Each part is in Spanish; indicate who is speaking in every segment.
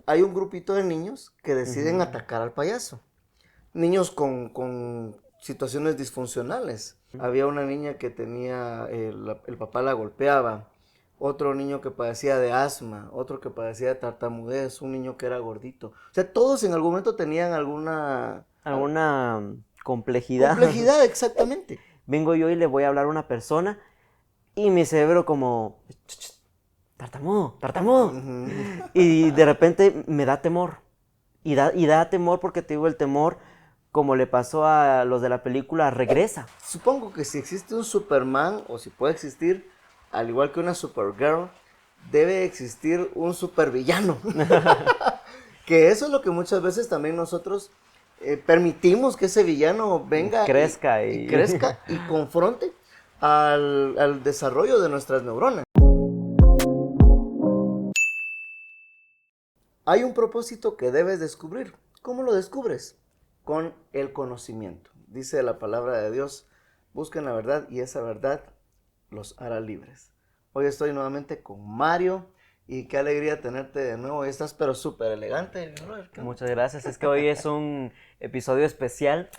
Speaker 1: hay un grupito de niños que deciden
Speaker 2: Ujú.
Speaker 1: atacar al payaso. Niños con situaciones disfuncionales. Había una niña que tenía, el papá la golpeaba, otro niño que padecía de asma, otro que padecía de tartamudez, un niño que era gordito. O sea, todos en algún momento tenían alguna
Speaker 2: Alguna complejidad.
Speaker 1: complejidad, exactamente.
Speaker 2: Vengo yo y le voy a hablar a una persona y mi cerebro como, tartamudo, tartamudo.
Speaker 1: Ujú.
Speaker 2: Y de repente me da temor. Y da temor porque te digo, el temor, como le pasó a los de la película, regresa.
Speaker 1: Supongo que si existe un Superman, o si puede existir, al igual que una Supergirl, debe existir un supervillano. Que eso es lo que muchas veces también nosotros permitimos que ese villano venga
Speaker 2: Crezca
Speaker 1: y
Speaker 2: y...
Speaker 1: crezca y confronte al desarrollo de nuestras neuronas. Hay un propósito que debes descubrir. ¿Cómo lo descubres? Con el conocimiento. Dice la palabra de Dios, busquen la verdad y esa verdad los hará libres. Hoy estoy nuevamente con Mario y qué alegría tenerte de nuevo. Hoy estás pero súper elegante, brother.
Speaker 2: Muchas gracias. Es que hoy es un episodio especial.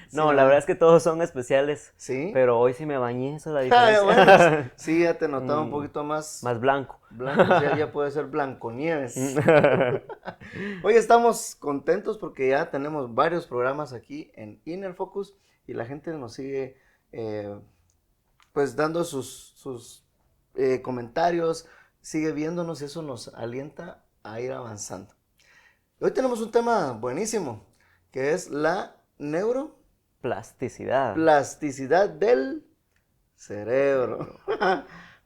Speaker 1: Sí,
Speaker 2: No, la verdad es que todos son especiales.
Speaker 1: ¿sí?
Speaker 2: Pero hoy sí me bañé, esa es la
Speaker 1: Ah, bueno,
Speaker 2: diferencia.
Speaker 1: sí, ya te notaba un
Speaker 2: Mm,
Speaker 1: poquito más
Speaker 2: Más blanco.
Speaker 1: blanco, ya puede ser Blanconieves. Hoy estamos contentos porque ya tenemos varios programas aquí en Inner Focus y la gente nos sigue pues dando sus comentarios, sigue viéndonos y eso nos alienta a ir avanzando. Hoy tenemos un tema buenísimo que es la
Speaker 2: Plasticidad.
Speaker 1: neuroplasticidad del cerebro.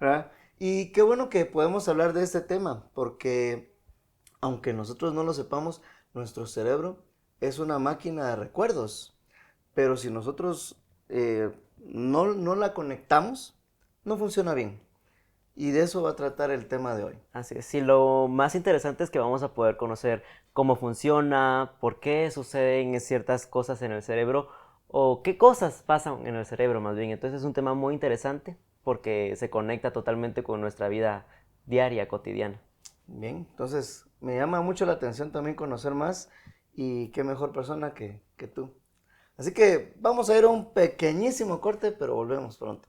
Speaker 1: ¿Verdad? Y qué bueno que podemos hablar de este tema porque aunque nosotros no lo sepamos, nuestro cerebro es una máquina de recuerdos. Pero si nosotros no la conectamos, no funciona bien. Y de eso va a tratar el tema de hoy.
Speaker 2: Así es. Y lo más interesante es que vamos a poder conocer cómo funciona, por qué suceden ciertas cosas en el cerebro o qué cosas pasan en el cerebro más bien. Entonces es un tema muy interesante porque se conecta totalmente con nuestra vida diaria, cotidiana.
Speaker 1: Bien, entonces me llama mucho la atención también conocer más y qué mejor persona que tú. Así que vamos a ir a un pequeñísimo corte, pero volvemos pronto.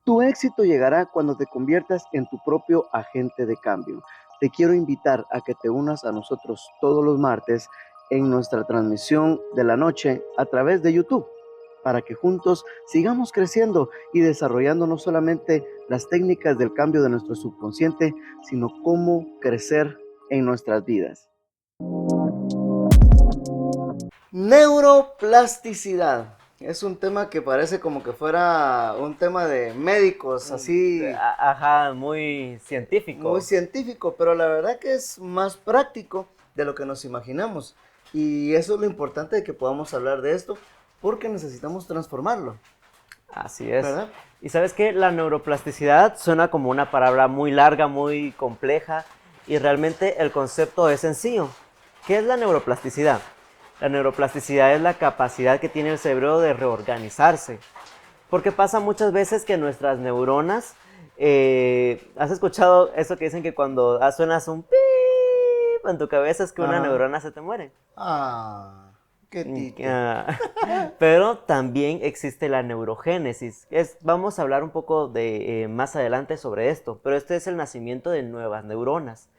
Speaker 1: Tu éxito llegará cuando te conviertas en tu propio agente de cambio. Te quiero invitar a que te unas a nosotros todos los martes en nuestra transmisión de la noche a través de YouTube, para que juntos sigamos creciendo y desarrollando no solamente las técnicas del cambio de nuestro subconsciente, sino cómo crecer en nuestras vidas. Neuroplasticidad. Es un tema que parece como que fuera un tema de médicos, así
Speaker 2: Ajá, muy
Speaker 1: muy
Speaker 2: científico.
Speaker 1: científico, pero la verdad que es más práctico de lo que nos imaginamos. Y eso es lo importante de que podamos hablar de esto, porque necesitamos transformarlo,
Speaker 2: Así es.
Speaker 1: ¿verdad?
Speaker 2: Y sabes que la neuroplasticidad suena como una palabra muy larga, muy compleja, y realmente el concepto es sencillo. ¿Qué es la neuroplasticidad? La neuroplasticidad es la capacidad que tiene el cerebro de reorganizarse. Porque pasa muchas veces que nuestras neuronas, ¿has escuchado eso que dicen que cuando suenas un pip en tu cabeza es que una
Speaker 1: Ajá.
Speaker 2: neurona se te muere?
Speaker 1: Ah, qué tite.
Speaker 2: Pero también existe la neurogénesis. Vamos a hablar un poco de más adelante sobre esto, pero este es el nacimiento de nuevas neuronas.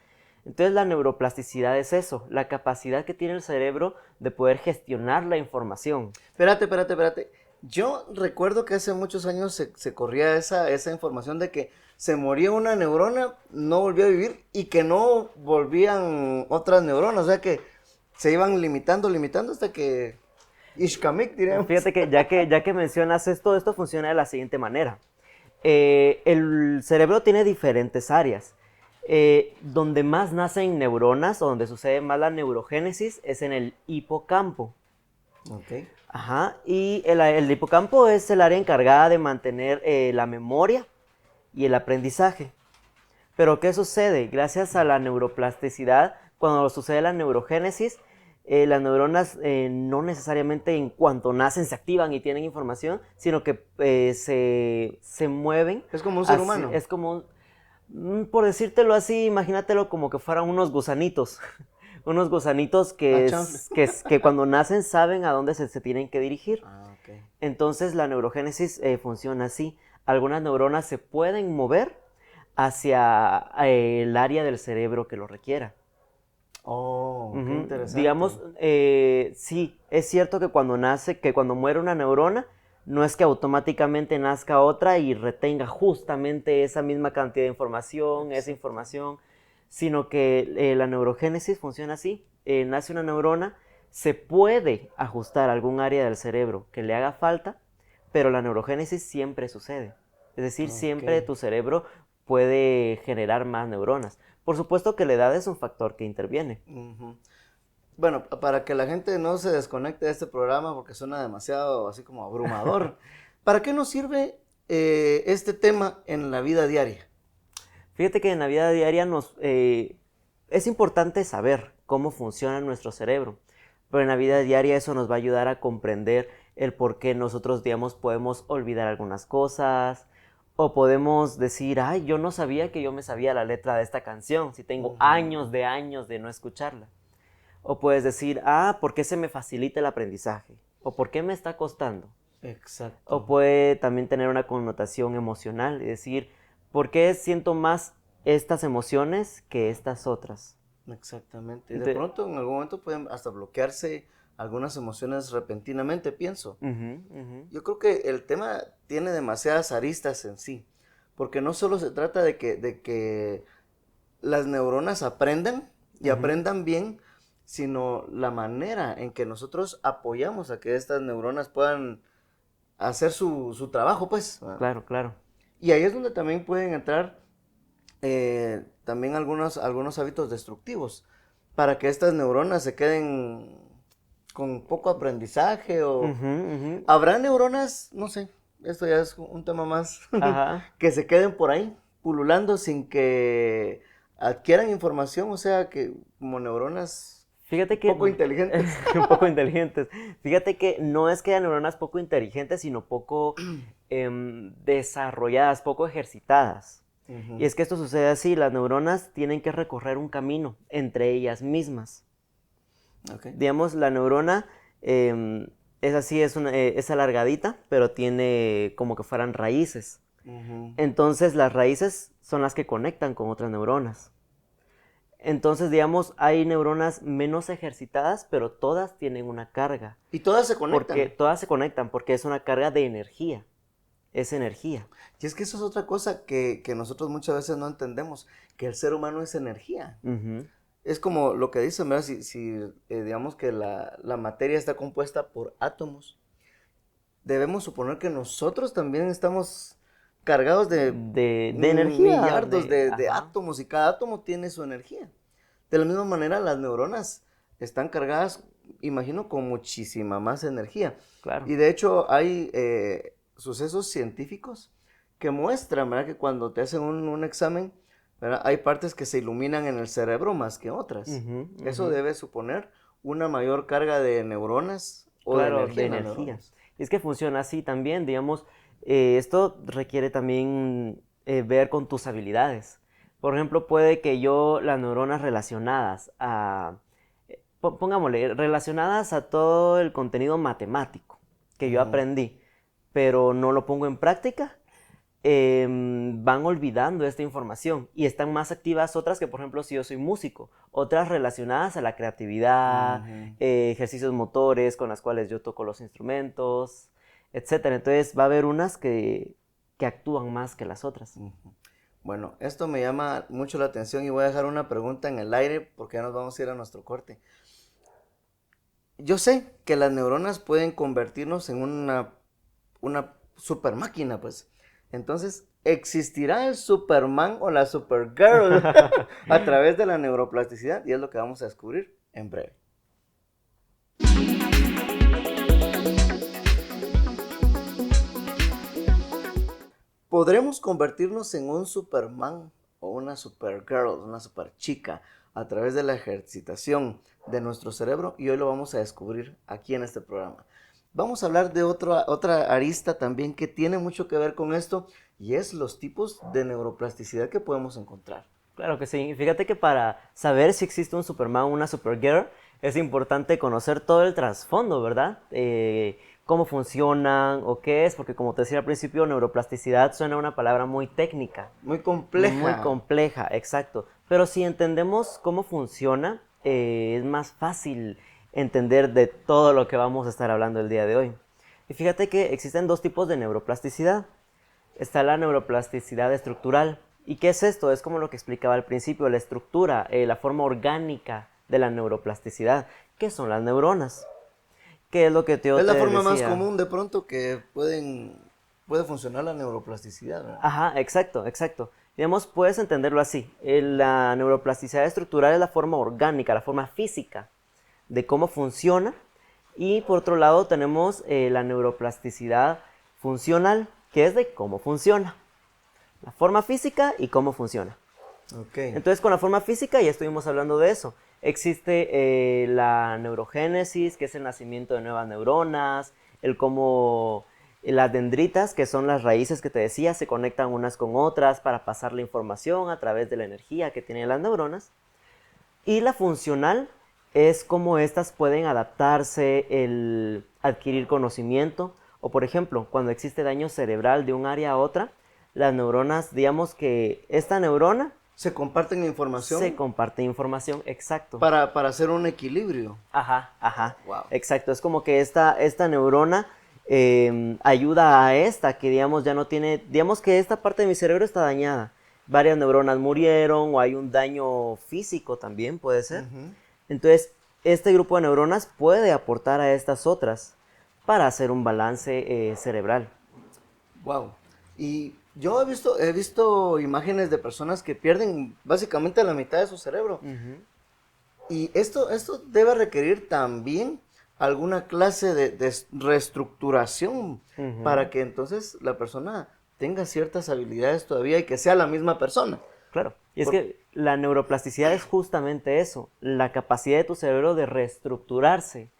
Speaker 2: Entonces la neuroplasticidad es eso, la capacidad que tiene el cerebro de poder gestionar la información.
Speaker 1: Espérate. Yo recuerdo que hace muchos años se corría esa información de que se moría una neurona, no volvía a vivir y que no volvían otras neuronas. O sea que se iban limitando hasta que Ishkamik, diríamos.
Speaker 2: Fíjate que ya que mencionas esto funciona de la siguiente manera. El cerebro tiene diferentes áreas. Donde más nacen neuronas o donde sucede más la neurogénesis es en el hipocampo.
Speaker 1: Ok.
Speaker 2: Ajá, y el hipocampo es el área encargada de mantener la memoria y el aprendizaje. Pero ¿qué sucede? Gracias a la neuroplasticidad, cuando sucede la neurogénesis, Las neuronas no necesariamente en cuanto nacen se activan y tienen información, sino que se mueven.
Speaker 1: Es como un ser humano.
Speaker 2: Es como, por decírtelo así, imagínatelo como que fueran unos gusanitos. Unos gusanitos que cuando nacen saben a dónde se tienen que dirigir.
Speaker 1: Okay.
Speaker 2: Entonces la neurogénesis funciona así. Algunas neuronas se pueden mover hacia el área del cerebro que lo requiera.
Speaker 1: Oh, qué interesante.
Speaker 2: Digamos, sí, es cierto que cuando muere una neurona, no es que automáticamente nazca otra y retenga justamente esa misma cantidad de información, esa información, sino que la neurogénesis funciona así. Nace una neurona, se puede ajustar a algún área del cerebro que le haga falta, pero la neurogénesis siempre sucede. Es decir, siempre tu cerebro puede generar más neuronas. Por supuesto que la edad es un factor que interviene.
Speaker 1: Bueno, para que la gente no se desconecte de este programa porque suena demasiado así como abrumador, ¿para qué nos sirve este tema en la vida diaria?
Speaker 2: Fíjate que en la vida diaria es importante saber cómo funciona nuestro cerebro, pero en la vida diaria eso nos va a ayudar a comprender el por qué nosotros, digamos, podemos olvidar algunas cosas, o podemos decir, ay, yo no sabía que yo me sabía la letra de esta canción, si tengo años de no escucharla. O puedes decir, ¿por qué se me facilita el aprendizaje? ¿O por qué me está costando?
Speaker 1: Exacto.
Speaker 2: O puede también tener una connotación emocional, es decir, ¿por qué siento más estas emociones que estas otras?
Speaker 1: Exactamente. Y de pronto en algún momento pueden hasta bloquearse algunas emociones repentinamente, pienso. Yo creo que el tema tiene demasiadas aristas en sí, porque no solo se trata de que las neuronas aprendan y aprendan bien, sino la manera en que nosotros apoyamos a que estas neuronas puedan hacer su trabajo, pues.
Speaker 2: Claro, claro.
Speaker 1: Y ahí es donde también pueden entrar también algunos hábitos destructivos, para que estas neuronas se queden con poco aprendizaje o... Habrá neuronas, no sé, esto ya es un tema más, que se queden por ahí pululando sin que adquieran información, o sea, que como neuronas poco inteligentes.
Speaker 2: Un poco inteligentes. Fíjate que no es que haya neuronas poco inteligentes, sino poco desarrolladas, poco ejercitadas. Y es que esto sucede así, las neuronas tienen que recorrer un camino entre ellas mismas. Digamos, la neurona es así, es alargadita, pero tiene como que fueran raíces. Entonces las raíces son las que conectan con otras neuronas. Entonces, digamos, hay neuronas menos ejercitadas, pero todas tienen una carga.
Speaker 1: ¿Y todas se conectan?
Speaker 2: Todas se conectan porque es una carga de energía. Es energía.
Speaker 1: Y es que eso es otra cosa que nosotros muchas veces no entendemos, que el ser humano es energía. Es como lo que dicen, ¿verdad? Si digamos que la materia está compuesta por átomos, debemos suponer que nosotros también estamos cargados de
Speaker 2: energía.
Speaker 1: Millardos de átomos, y cada átomo tiene su energía. De la misma manera, las neuronas están cargadas, imagino, con muchísima más energía.
Speaker 2: Claro.
Speaker 1: Y de hecho hay sucesos científicos que muestran, ¿verdad?, que cuando te hacen un examen, ¿verdad?, hay partes que se iluminan en el cerebro más que otras. Eso debe suponer una mayor carga de neuronas o de energía.
Speaker 2: Y es que funciona así también, digamos, esto requiere también ver con tus habilidades. Por ejemplo, puede que las neuronas relacionadas pongámosle, relacionadas a todo el contenido matemático que yo aprendí, pero no lo pongo en práctica, van olvidando esta información y están más activas otras que, por ejemplo, si yo soy músico, otras relacionadas a la creatividad, ejercicios motores con las cuales yo toco los instrumentos, etcétera. Entonces va a haber unas que actúan más que las otras.
Speaker 1: Bueno, esto me llama mucho la atención y voy a dejar una pregunta en el aire porque ya nos vamos a ir a nuestro corte. Yo sé que las neuronas pueden convertirnos en una super máquina, pues. Entonces, ¿existirá el Superman o la Supergirl a través de la neuroplasticidad? Y es lo que vamos a descubrir en breve. ¿Podremos convertirnos en un Superman o una Supergirl, una superchica, a través de la ejercitación de nuestro cerebro y hoy lo vamos a descubrir aquí en este programa. Vamos a hablar de otra arista también que tiene mucho que ver con esto y es los tipos de neuroplasticidad que podemos encontrar.
Speaker 2: Claro que sí. Fíjate que para saber si existe un Superman o una Supergirl es importante conocer todo el trasfondo, ¿verdad? Cómo funcionan o qué es, porque como te decía al principio, neuroplasticidad suena a una palabra muy técnica.
Speaker 1: Muy compleja.
Speaker 2: Muy compleja, exacto. Pero si entendemos cómo funciona, es más fácil entender de todo lo que vamos a estar hablando el día de hoy. Y fíjate que existen dos tipos de neuroplasticidad. Está la neuroplasticidad estructural. ¿Y qué es esto? Es como lo que explicaba al principio, la estructura, la forma orgánica de la neuroplasticidad. ¿Qué son las neuronas? ¿Qué es lo que yo te decía?
Speaker 1: Es la forma más común de pronto que puede funcionar la neuroplasticidad, ¿verdad?
Speaker 2: Ajá, exacto, exacto. Digamos, puedes entenderlo así. La neuroplasticidad estructural es la forma orgánica, la forma física de cómo funciona. Y por otro lado tenemos la neuroplasticidad funcional, que es de cómo funciona. La forma física y cómo funciona.
Speaker 1: Okay.
Speaker 2: Entonces, con la forma física ya estuvimos hablando de eso. Existe la neurogénesis, que es el nacimiento de nuevas neuronas, el cómo las dendritas, que son las raíces que te decía, se conectan unas con otras para pasar la información a través de la energía que tienen las neuronas. Y la funcional es cómo estas pueden adaptarse, el adquirir conocimiento, o por ejemplo, cuando existe daño cerebral de un área a otra, las neuronas, digamos que esta neurona
Speaker 1: se comparten información.
Speaker 2: Se comparte información, exacto.
Speaker 1: Para hacer un equilibrio.
Speaker 2: Ajá.
Speaker 1: Wow.
Speaker 2: Exacto, es como que esta neurona ayuda a esta que digamos ya no tiene, digamos que esta parte de mi cerebro está dañada. Varias neuronas murieron o hay un daño físico también, puede ser. Entonces, este grupo de neuronas puede aportar a estas otras para hacer un balance cerebral.
Speaker 1: Wow. Y yo he visto imágenes de personas que pierden básicamente la mitad de su cerebro. Y esto debe requerir también alguna clase de reestructuración para que entonces la persona tenga ciertas habilidades todavía y que sea la misma persona.
Speaker 2: Claro, y es que la neuroplasticidad es justamente eso, la capacidad de tu cerebro de reestructurarse,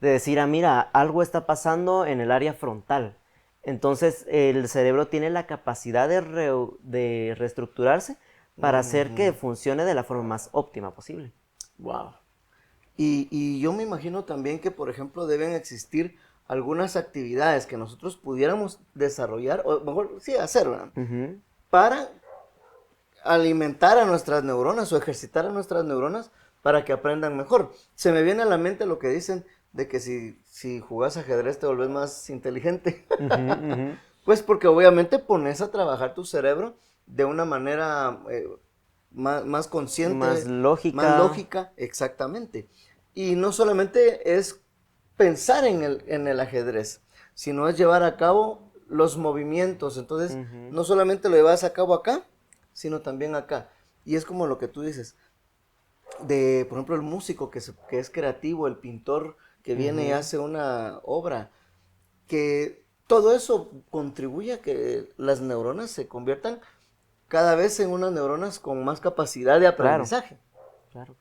Speaker 2: de decir, mira, algo está pasando en el área frontal. Entonces el cerebro tiene la capacidad de reestructurarse para hacer que funcione de la forma más óptima posible.
Speaker 1: Wow. Y yo me imagino también que, por ejemplo, deben existir algunas actividades que nosotros pudiéramos desarrollar, o mejor, sí, hacer, ¿verdad? Para alimentar a nuestras neuronas o ejercitar a nuestras neuronas para que aprendan mejor. Se me viene a la mente lo que dicen de que si jugás ajedrez te volvés más inteligente. Pues porque obviamente pones a trabajar tu cerebro de una manera más consciente.
Speaker 2: Más lógica.
Speaker 1: Más lógica, exactamente. Y no solamente es pensar en el ajedrez, sino es llevar a cabo los movimientos. Entonces, no solamente lo llevas a cabo acá, sino también acá. Y es como lo que tú dices, por ejemplo, el músico que es creativo, el pintor que viene y hace una obra, que todo eso contribuye a que las neuronas se conviertan cada vez en unas neuronas con más capacidad de aprendizaje.
Speaker 2: Claro.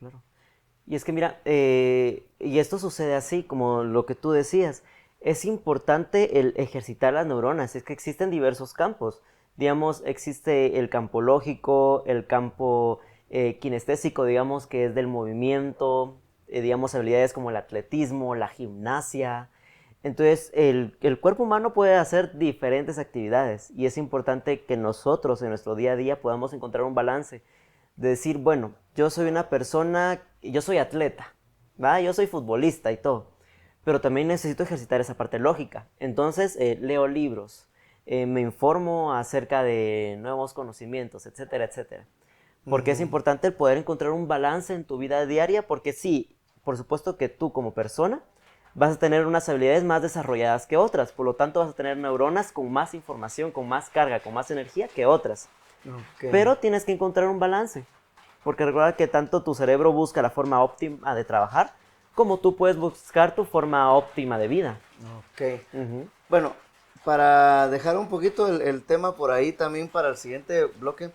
Speaker 2: Y es que mira, y esto sucede así, como lo que tú decías, es importante el ejercitar las neuronas, es que existen diversos campos. Digamos, existe el campo lógico, el campo kinestésico, digamos, que es del movimiento, digamos, habilidades como el atletismo, la gimnasia. Entonces, el cuerpo humano puede hacer diferentes actividades y es importante que nosotros en nuestro día a día podamos encontrar un balance de decir, bueno, yo soy una persona, yo soy atleta, ¿va? Yo soy futbolista y todo, pero también necesito ejercitar esa parte lógica. Entonces, leo libros, me informo acerca de nuevos conocimientos, etcétera, etcétera. Porque es importante el poder encontrar un balance en tu vida diaria, porque sí, por supuesto que tú como persona vas a tener unas habilidades más desarrolladas que otras, por lo tanto vas a tener neuronas con más información, con más carga, con más energía que otras. Pero tienes que encontrar un balance, porque recuerda que tanto tu cerebro busca la forma óptima de trabajar, como tú puedes buscar tu forma óptima de vida.
Speaker 1: Bueno, para dejar un poquito el tema por ahí también para el siguiente bloque,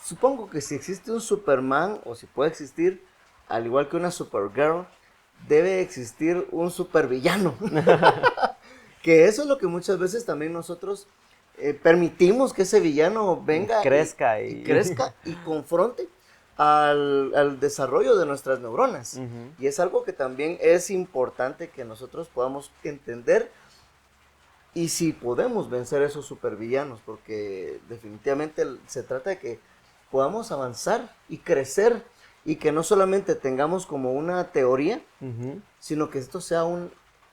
Speaker 1: supongo que si existe un Superman, o si puede existir, al igual que una Supergirl, debe existir un supervillano. Que eso es lo que muchas veces también nosotros permitimos que ese villano venga
Speaker 2: crezca
Speaker 1: y crezca y confronte al desarrollo de nuestras neuronas. Y es algo que también es importante que nosotros podamos entender y si podemos vencer esos supervillanos, porque definitivamente se trata de que podamos avanzar y crecer y que no solamente tengamos como una teoría, sino que esto sea un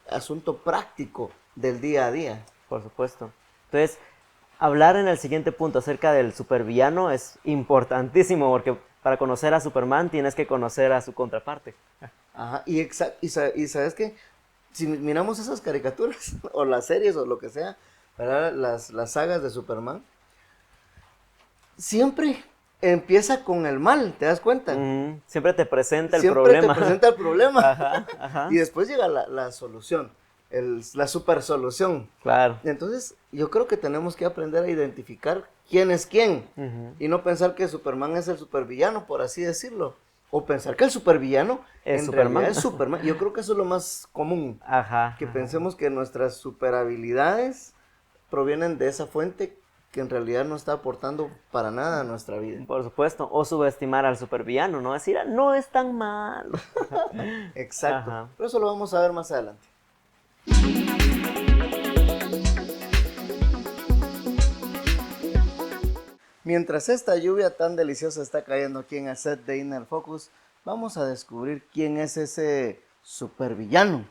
Speaker 1: asunto práctico del día a día.
Speaker 2: Por supuesto. Entonces, hablar en el siguiente punto acerca del supervillano es importantísimo porque para conocer a Superman tienes que conocer a su contraparte.
Speaker 1: Ajá, y sabes que si miramos esas caricaturas o las series o lo que sea, ¿verdad? Las sagas de Superman, siempre empieza con el mal, ¿te das cuenta?
Speaker 2: Siempre te presenta el
Speaker 1: siempre
Speaker 2: problema.
Speaker 1: Siempre te presenta el problema.
Speaker 2: Ajá.
Speaker 1: Y después llega la solución, la super solución.
Speaker 2: Claro.
Speaker 1: Entonces, yo creo que tenemos que aprender a identificar quién es quién. Y no pensar que Superman es el supervillano, por así decirlo. O pensar que el supervillano
Speaker 2: es
Speaker 1: en
Speaker 2: Superman.
Speaker 1: realidad es Superman. Yo creo que eso es lo más común. Que pensemos que nuestras superhabilidades provienen de esa fuente que en realidad no está aportando para nada a nuestra vida.
Speaker 2: Por supuesto, o subestimar al supervillano, ¿no? Decir, no es tan malo.
Speaker 1: Exacto, pero eso lo vamos a ver más adelante. Mientras esta lluvia tan deliciosa está cayendo aquí en el set de Inner Focus, vamos a descubrir quién es ese supervillano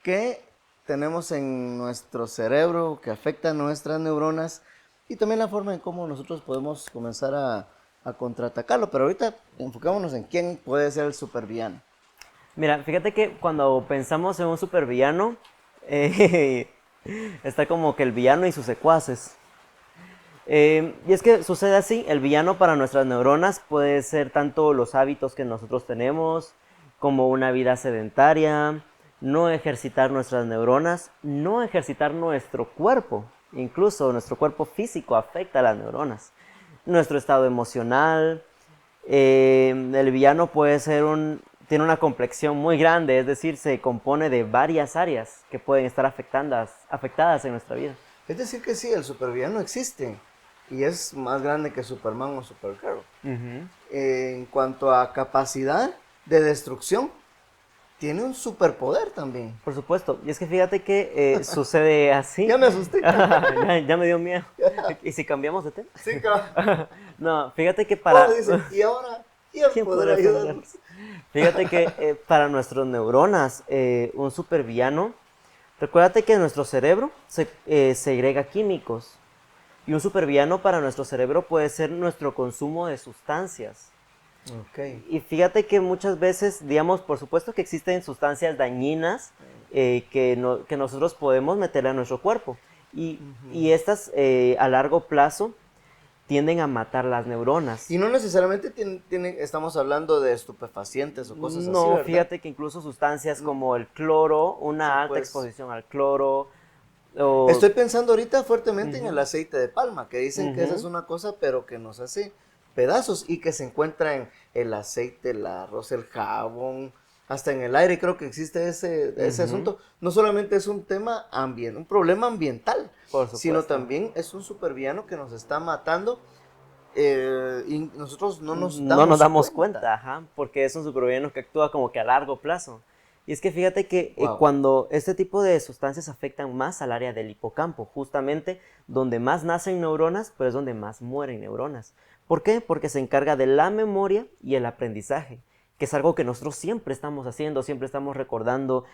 Speaker 1: que tenemos en nuestro cerebro, que afecta a nuestras neuronas y también la forma en cómo nosotros podemos comenzar a contraatacarlo. Pero ahorita enfocémonos en quién puede ser el supervillano.
Speaker 2: Mira, fíjate que cuando pensamos en un supervillano, está como que el villano y sus secuaces. Y es que sucede así, el villano para nuestras neuronas puede ser tanto los hábitos que nosotros tenemos, como una vida sedentaria, no ejercitar nuestras neuronas, no ejercitar nuestro cuerpo, incluso nuestro cuerpo físico afecta a las neuronas, nuestro estado emocional, el villano puede ser tiene una complexión muy grande, es decir, se compone de varias áreas que pueden estar afectadas en nuestra vida.
Speaker 1: Es decir que sí, el supervillano existe. Y es más grande que Superman o Supergirl. En cuanto a capacidad de destrucción, tiene un superpoder también.
Speaker 2: Por supuesto. Y es que fíjate que sucede así.
Speaker 1: Ya me asusté.
Speaker 2: ya me dio miedo. ¿Y si cambiamos de tema?
Speaker 1: Sí, claro.
Speaker 2: No, fíjate que para...
Speaker 1: Dice, ¿y ahora quién podrá ayudarnos?
Speaker 2: Fíjate que para nuestras neuronas, un supervillano, recuérdate que nuestro cerebro segrega químicos. Y un supervillano para nuestro cerebro puede ser nuestro consumo de sustancias.
Speaker 1: Okay.
Speaker 2: Y fíjate que muchas veces, digamos, por supuesto que existen sustancias dañinas que nosotros podemos meter a nuestro cuerpo. Y estas a largo plazo tienden a matar las neuronas.
Speaker 1: Y no necesariamente estamos hablando de estupefacientes o cosas así,
Speaker 2: No,
Speaker 1: ¿verdad?
Speaker 2: fíjate que incluso sustancias como el cloro, una alta exposición al cloro...
Speaker 1: Estoy pensando ahorita fuertemente en el aceite de palma, que dicen que esa es una cosa, pero que nos hace pedazos y que se encuentra en el aceite, el arroz, el jabón, hasta en el aire. Creo que existe ese asunto. No solamente es un tema un problema ambiental, sino también es un supervillano que nos está matando y nosotros no nos damos cuenta.
Speaker 2: Porque es un supervillano que actúa como que a largo plazo. Y es que fíjate que cuando este tipo de sustancias afectan más al área del hipocampo, justamente donde más nacen neuronas, pero es donde más mueren neuronas. ¿Por qué? Porque se encarga de la memoria y el aprendizaje, que es algo que nosotros siempre estamos haciendo, siempre estamos recordando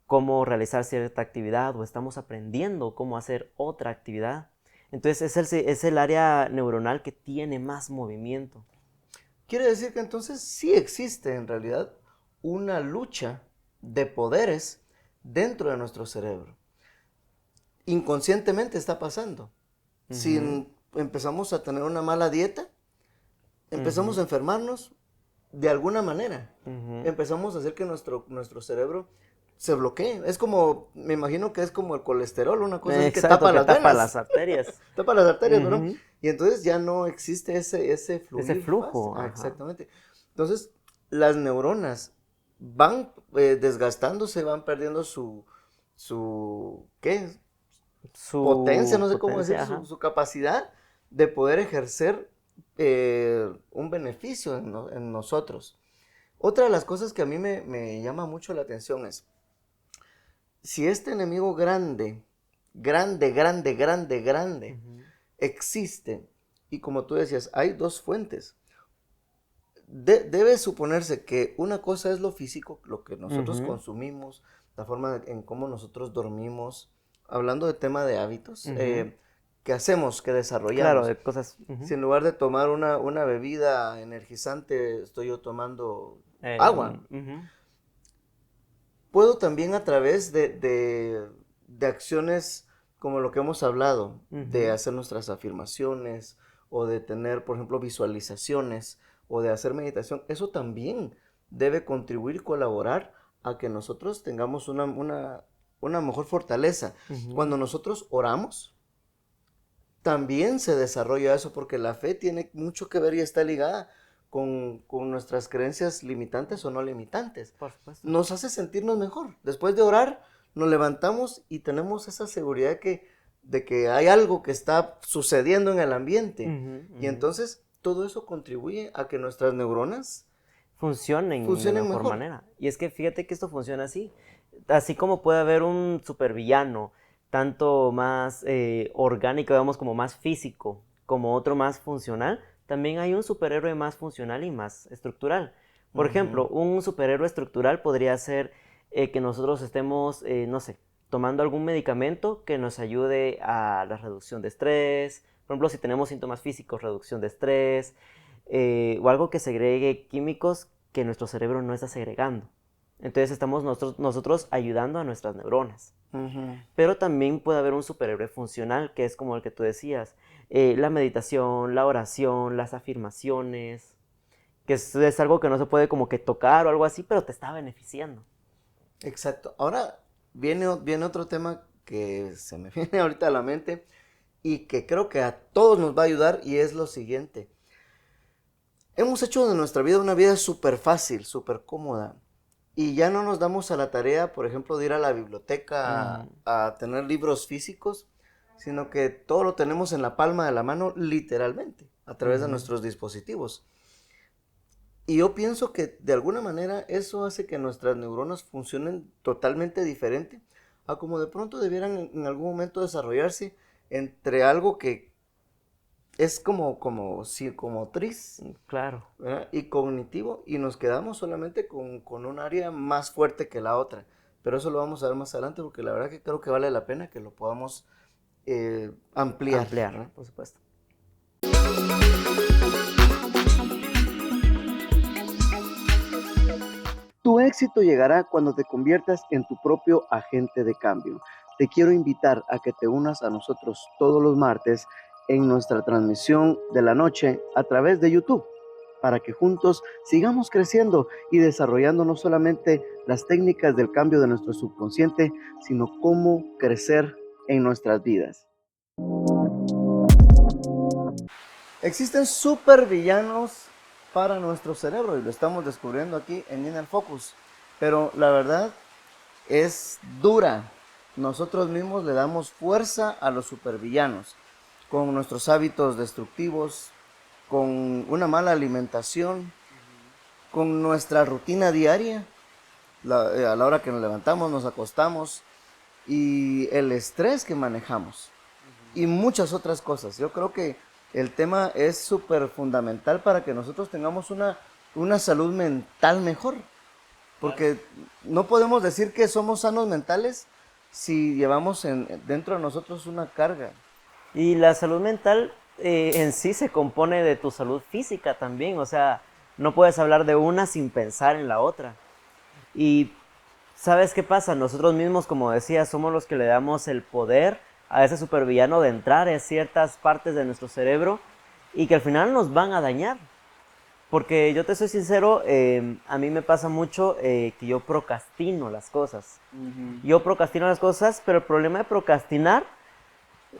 Speaker 2: cómo realizar cierta actividad o estamos aprendiendo cómo hacer otra actividad. Entonces es el área neuronal que tiene más movimiento.
Speaker 1: Quiere decir que entonces sí existe en realidad una lucha de poderes dentro de nuestro cerebro. Inconscientemente está pasando. Si empezamos a tener una mala dieta, empezamos a enfermarnos de alguna manera. Empezamos a hacer que nuestro cerebro se bloquee. Es como, me imagino que es como el colesterol, una cosa así que
Speaker 2: Exacto,
Speaker 1: tapa
Speaker 2: que
Speaker 1: las
Speaker 2: tapa
Speaker 1: venas.
Speaker 2: las arterias.
Speaker 1: Tapa las arterias, ¿verdad?
Speaker 2: Ujú.
Speaker 1: Y entonces ya no existe ese
Speaker 2: Ese
Speaker 1: fluir fácil.
Speaker 2: flujo,
Speaker 1: Ah,
Speaker 2: ajá.
Speaker 1: exactamente. Entonces, las neuronas van desgastándose, van perdiendo ¿qué? Potencia,
Speaker 2: Su
Speaker 1: no sé cómo decir,
Speaker 2: potencia, ajá.
Speaker 1: su capacidad de poder ejercer un beneficio en nosotros. Otra de las cosas que a mí me llama mucho la atención es, si este enemigo grande, grande, grande, grande, grande,
Speaker 2: Ujú,
Speaker 1: existe, y como tú decías, hay dos fuentes, debe suponerse que una cosa es lo físico, lo que nosotros
Speaker 2: ujú,
Speaker 1: consumimos, la forma en cómo nosotros dormimos, hablando de tema de hábitos,
Speaker 2: ujú.
Speaker 1: que hacemos, que
Speaker 2: Claro,
Speaker 1: desarrollamos.
Speaker 2: de cosas.
Speaker 1: Si
Speaker 2: Ujú.
Speaker 1: en lugar de tomar una bebida energizante, estoy yo tomando agua,
Speaker 2: Ujú,
Speaker 1: puedo también a través de acciones como lo que hemos hablado, de
Speaker 2: ujú.
Speaker 1: hacer nuestras afirmaciones o de tener, por ejemplo, visualizaciones o de hacer meditación, eso también debe contribuir y colaborar a que nosotros tengamos una mejor fortaleza.
Speaker 2: Ujú.
Speaker 1: Cuando nosotros oramos, también se desarrolla eso porque la fe tiene mucho que ver y está ligada con nuestras creencias limitantes o no limitantes.
Speaker 2: Por supuesto.
Speaker 1: Nos hace sentirnos mejor. Después de orar, nos levantamos y tenemos esa seguridad de que hay algo que está sucediendo en el ambiente.
Speaker 2: Ujú,
Speaker 1: Y
Speaker 2: ujú.
Speaker 1: entonces todo eso contribuye a que nuestras neuronas
Speaker 2: Funcionen de
Speaker 1: funcionen
Speaker 2: mejor
Speaker 1: mejor.
Speaker 2: manera. Y es que fíjate que esto funciona así. Así como puede haber un supervillano, tanto más orgánico, digamos, como más físico, como otro más funcional, también hay un superhéroe más funcional y más estructural. Por
Speaker 1: Ujú.
Speaker 2: ejemplo, un superhéroe estructural podría ser que nosotros estemos, no sé, tomando algún medicamento que nos ayude a la reducción de estrés. Por ejemplo, si tenemos síntomas físicos, reducción de estrés, o algo que segregue químicos que nuestro cerebro no está segregando. Entonces estamos nosotros ayudando a nuestras neuronas.
Speaker 1: Ujú.
Speaker 2: Pero también puede haber un superhéroe funcional, que es como el que tú decías, la meditación, la oración, las afirmaciones, que es algo que no se puede como que tocar o algo así, pero te está beneficiando.
Speaker 1: Exacto. Ahora viene otro tema que se me viene ahorita a la mente y que creo que a todos nos va a ayudar y es lo siguiente. Hemos hecho de nuestra vida una vida súper fácil, súper cómoda y ya no nos damos a la tarea, por ejemplo, de ir a la biblioteca
Speaker 2: Ujú,
Speaker 1: a tener libros físicos, sino que todo lo tenemos en la palma de la mano literalmente, a través de
Speaker 2: ujú.
Speaker 1: nuestros dispositivos. Y yo pienso que de alguna manera eso hace que nuestras neuronas funcionen totalmente diferente a como de pronto debieran en algún momento desarrollarse entre algo que es como psicomotriz,
Speaker 2: Claro.
Speaker 1: ¿verdad? Y cognitivo, y nos quedamos solamente con un área más fuerte que la otra. Pero eso lo vamos a ver más adelante porque la verdad que creo que vale la pena que lo podamos ampliar,
Speaker 2: Ampliar,
Speaker 1: ¿verdad?
Speaker 2: por supuesto.
Speaker 1: Tu éxito llegará cuando te conviertas en tu propio agente de cambio. Te quiero invitar a que te unas a nosotros todos los martes en nuestra transmisión de la noche a través de YouTube, para que juntos sigamos creciendo y desarrollando no solamente las técnicas del cambio de nuestro subconsciente, sino cómo crecer en nuestras vidas. Existen supervillanos para nuestro cerebro y lo estamos descubriendo aquí en Inner Focus. Pero la verdad es dura. Nosotros mismos le damos fuerza a los supervillanos con nuestros hábitos destructivos, con una mala alimentación, con nuestra rutina diaria, a la hora que nos levantamos, nos acostamos y el estrés que manejamos y muchas otras cosas. Yo creo que el tema es súper fundamental para que nosotros tengamos una salud mental mejor. Porque no podemos decir que somos sanos mentales si llevamos dentro de nosotros una carga.
Speaker 2: Y la salud mental en sí se compone de tu salud física también, o sea, no puedes hablar de una sin pensar en la otra. Y ¿sabes qué pasa? Nosotros mismos, como decía, somos los que le damos el poder a ese supervillano de entrar en ciertas partes de nuestro cerebro y que al final nos van a dañar. Porque yo te soy sincero, a mí me pasa mucho que yo procrastino las cosas. Yo procrastino las cosas, pero el problema de procrastinar,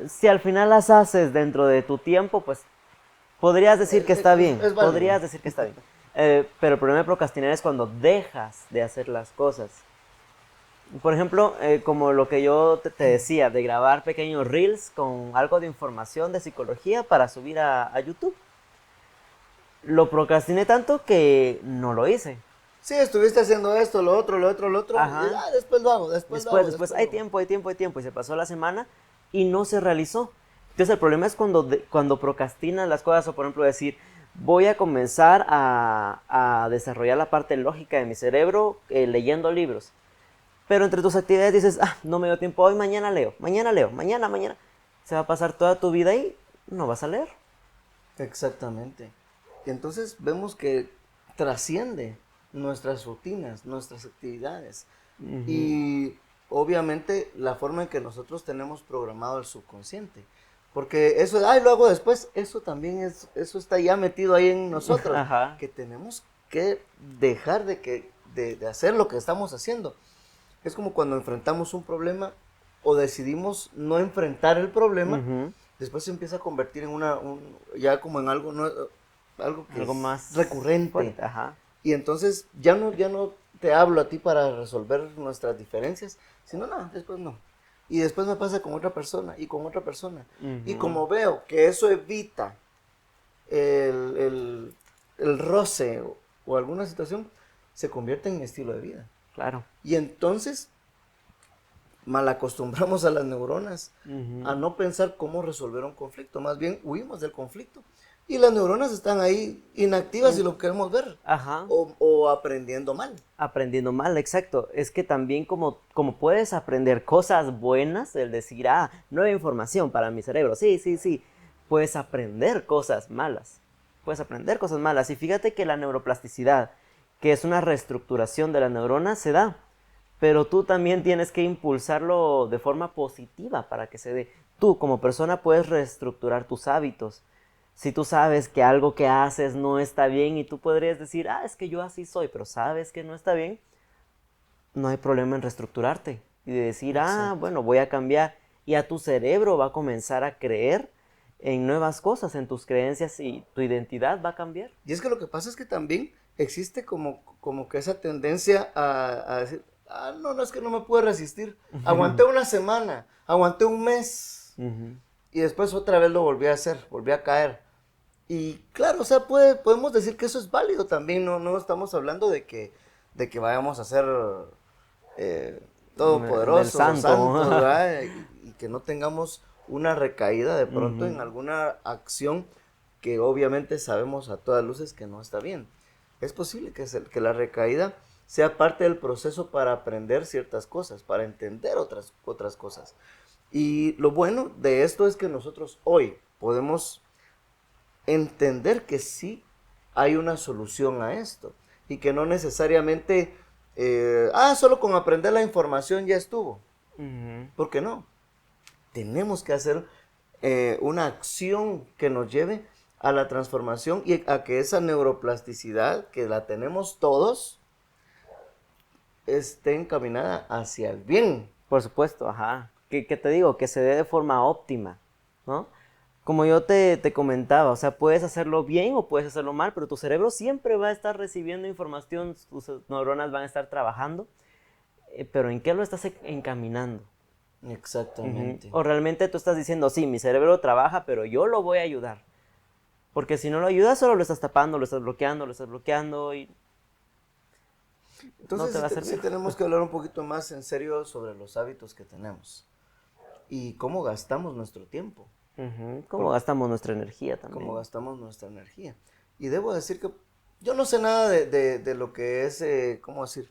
Speaker 2: si al final las haces dentro de tu tiempo, pues podrías decir que está bien.
Speaker 1: Es válido.
Speaker 2: Podrías decir que está bien. Pero el problema de procrastinar es cuando dejas de hacer las cosas. Por ejemplo, como lo que yo te decía, de grabar pequeños reels con algo de información de psicología para subir a YouTube. Lo procrastiné tanto que no lo hice.
Speaker 1: Sí, estuviste haciendo esto, lo otro, lo otro, lo otro.
Speaker 2: Ajá.
Speaker 1: Y, después lo hago, después lo hago.
Speaker 2: Después,
Speaker 1: lo
Speaker 2: hay
Speaker 1: hago.
Speaker 2: tiempo, hay tiempo, hay tiempo. Y se pasó la semana y no se realizó. Entonces el problema es cuando procrastinas las cosas, o por ejemplo decir, voy a comenzar a desarrollar la parte lógica de mi cerebro leyendo libros. Pero entre tus actividades dices, no me dio tiempo hoy, mañana leo, mañana. Se va a pasar toda tu vida y no vas a leer.
Speaker 1: Exactamente. Y entonces vemos que trasciende nuestras rutinas, nuestras actividades. Y obviamente la forma en que nosotros tenemos programado el subconsciente. Porque eso de, lo hago después, eso también eso está ya metido ahí en nosotros.
Speaker 2: Ajá.
Speaker 1: Que tenemos que dejar de hacer lo que estamos haciendo. Es como cuando enfrentamos un problema o decidimos no enfrentar el problema, después se empieza a convertir en ya como en algo, algo que
Speaker 2: algo
Speaker 1: es
Speaker 2: más
Speaker 1: recurrente.
Speaker 2: Fuerte. Ajá.
Speaker 1: Y entonces ya no te hablo a ti para resolver nuestras diferencias, sino después no. Y después me pasa con otra persona y con otra persona. Y como veo que eso evita el roce o alguna situación, se convierte en mi estilo de vida.
Speaker 2: Claro.
Speaker 1: Y entonces malacostumbramos a las neuronas a no pensar cómo resolver un conflicto. Más bien huimos del conflicto. Y las neuronas están ahí inactivas si lo queremos ver.
Speaker 2: Ajá.
Speaker 1: O aprendiendo mal.
Speaker 2: Aprendiendo mal, exacto. Es que también como puedes aprender cosas buenas, el decir, nueva información para mi cerebro. Sí. Puedes aprender cosas malas. Y fíjate que la neuroplasticidad, que es una reestructuración de la neurona, se da. Pero tú también tienes que impulsarlo de forma positiva para que se dé. Tú como persona puedes reestructurar tus hábitos. Si tú sabes que algo que haces no está bien y tú podrías decir, es que yo así soy, pero sabes que no está bien, no hay problema en reestructurarte y de decir, bueno, voy a cambiar. Y a tu cerebro va a comenzar a creer en nuevas cosas, en tus creencias, y tu identidad va a cambiar.
Speaker 1: Y es que lo que pasa es que también existe como que esa tendencia a decir, no, es que no me puedo resistir. Aguanté una semana, aguanté un mes. Y después otra vez lo volví a hacer, volví a caer. Y claro, o sea, podemos decir que eso es válido también, no estamos hablando de que vayamos a ser todopoderosos, santos, ¿verdad? Y que no tengamos una recaída de pronto en alguna acción que obviamente sabemos a todas luces que no está bien. Es posible que la recaída sea parte del proceso para aprender ciertas cosas, para entender otras cosas. Y lo bueno de esto es que nosotros hoy podemos entender que sí hay una solución a esto y que no necesariamente solo con aprender la información ya estuvo. ¿Por qué no? Tenemos que hacer una acción que nos lleve a la transformación y a que esa neuroplasticidad que la tenemos todos esté encaminada hacia el bien.
Speaker 2: Por supuesto, que te digo, que se dé de forma óptima, ¿no? Como yo te comentaba, o sea, puedes hacerlo bien o puedes hacerlo mal, pero tu cerebro siempre va a estar recibiendo información, tus neuronas van a estar trabajando, pero ¿en qué lo estás encaminando?
Speaker 1: Exactamente.
Speaker 2: O realmente tú estás diciendo, sí, mi cerebro trabaja, pero yo lo voy a ayudar. Porque si no lo ayudas, solo lo estás tapando, lo estás bloqueando y
Speaker 1: entonces
Speaker 2: no te va a servir.
Speaker 1: Sí tenemos que hablar un poquito más en serio sobre los hábitos que tenemos y cómo gastamos nuestro tiempo.
Speaker 2: Cómo gastamos nuestra energía también.
Speaker 1: Cómo gastamos nuestra energía. Y debo decir que yo no sé nada de lo que es, ¿cómo decir?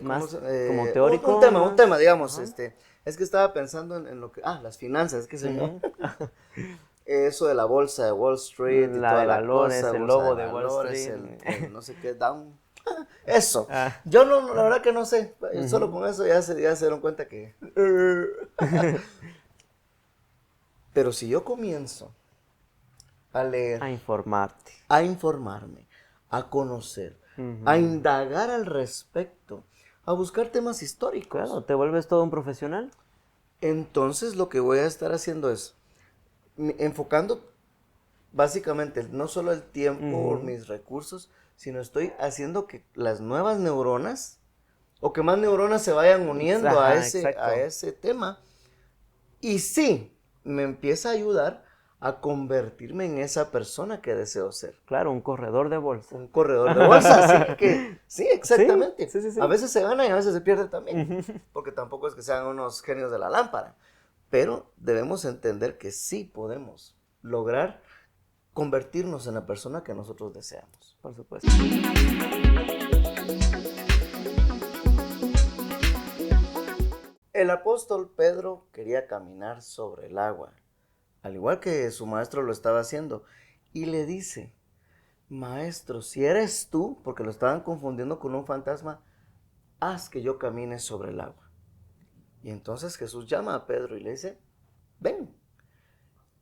Speaker 2: Más como teórico.
Speaker 1: Un tema, digamos, es que estaba pensando en lo que, las finanzas, es que se llama. Eso de la bolsa de Wall Street y toda
Speaker 2: de
Speaker 1: la
Speaker 2: valores,
Speaker 1: cosa,
Speaker 2: el lobo de Wall Street.
Speaker 1: el no sé qué, down. Eso. Yo no, la verdad que no sé. Solo con eso ya se dieron cuenta que. Pero si yo comienzo a leer,
Speaker 2: A informarte.
Speaker 1: a informarme, a conocer, a indagar al respecto, a buscar temas históricos.
Speaker 2: Claro, te vuelves todo un profesional.
Speaker 1: Entonces lo que voy a estar haciendo es enfocando básicamente no solo el tiempo, mis recursos, sino estoy haciendo que las nuevas neuronas o que más neuronas se vayan uniendo
Speaker 2: Ajá,
Speaker 1: a ese tema. Y sí, me empieza a ayudar a convertirme en esa persona que deseo ser.
Speaker 2: Claro, un corredor de bolsa.
Speaker 1: Un corredor de bolsa, sí, exactamente.
Speaker 2: Sí.
Speaker 1: A veces se gana y a veces se pierde también, porque tampoco es que sean unos genios de la lámpara. Pero debemos entender que sí podemos lograr convertirnos en la persona que nosotros deseamos.
Speaker 2: Por supuesto.
Speaker 1: El apóstol Pedro quería caminar sobre el agua, al igual que su maestro lo estaba haciendo, y le dice: maestro, si eres tú, porque lo estaban confundiendo con un fantasma, haz que yo camine sobre el agua. Y entonces Jesús llama a Pedro y le dice: ven.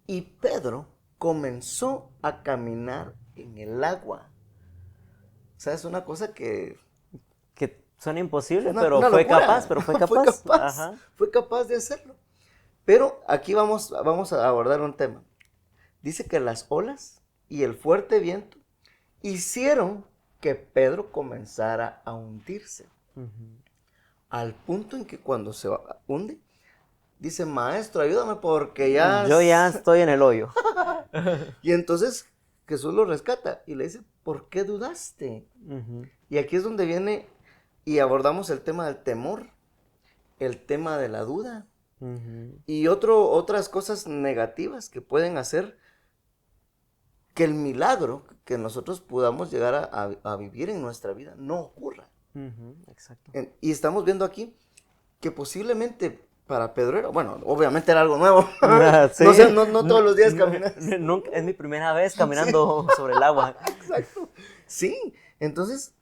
Speaker 1: Y Pedro comenzó a caminar en el agua. O sea, es una cosa que
Speaker 2: suena imposible,
Speaker 1: una
Speaker 2: pero fue
Speaker 1: locura.
Speaker 2: capaz, Ajá.
Speaker 1: Fue capaz de hacerlo. Pero aquí vamos a abordar un tema. Dice que las olas y el fuerte viento hicieron que Pedro comenzara a hundirse. Al punto en que cuando se hunde, dice: maestro, ayúdame porque
Speaker 2: Yo ya estoy en el hoyo.
Speaker 1: Y entonces Jesús lo rescata y le dice: ¿por qué dudaste? Y aquí es donde viene y abordamos el tema del temor, el tema de la duda y otras cosas negativas que pueden hacer que el milagro que nosotros podamos llegar a vivir en nuestra vida no ocurra.
Speaker 2: Exacto.
Speaker 1: Y estamos viendo aquí que posiblemente para Pedro era, bueno, obviamente era algo nuevo.
Speaker 2: Sí.
Speaker 1: No todos los días caminas.
Speaker 2: Nunca, es mi primera vez caminando sobre el agua.
Speaker 1: Exacto. Sí, entonces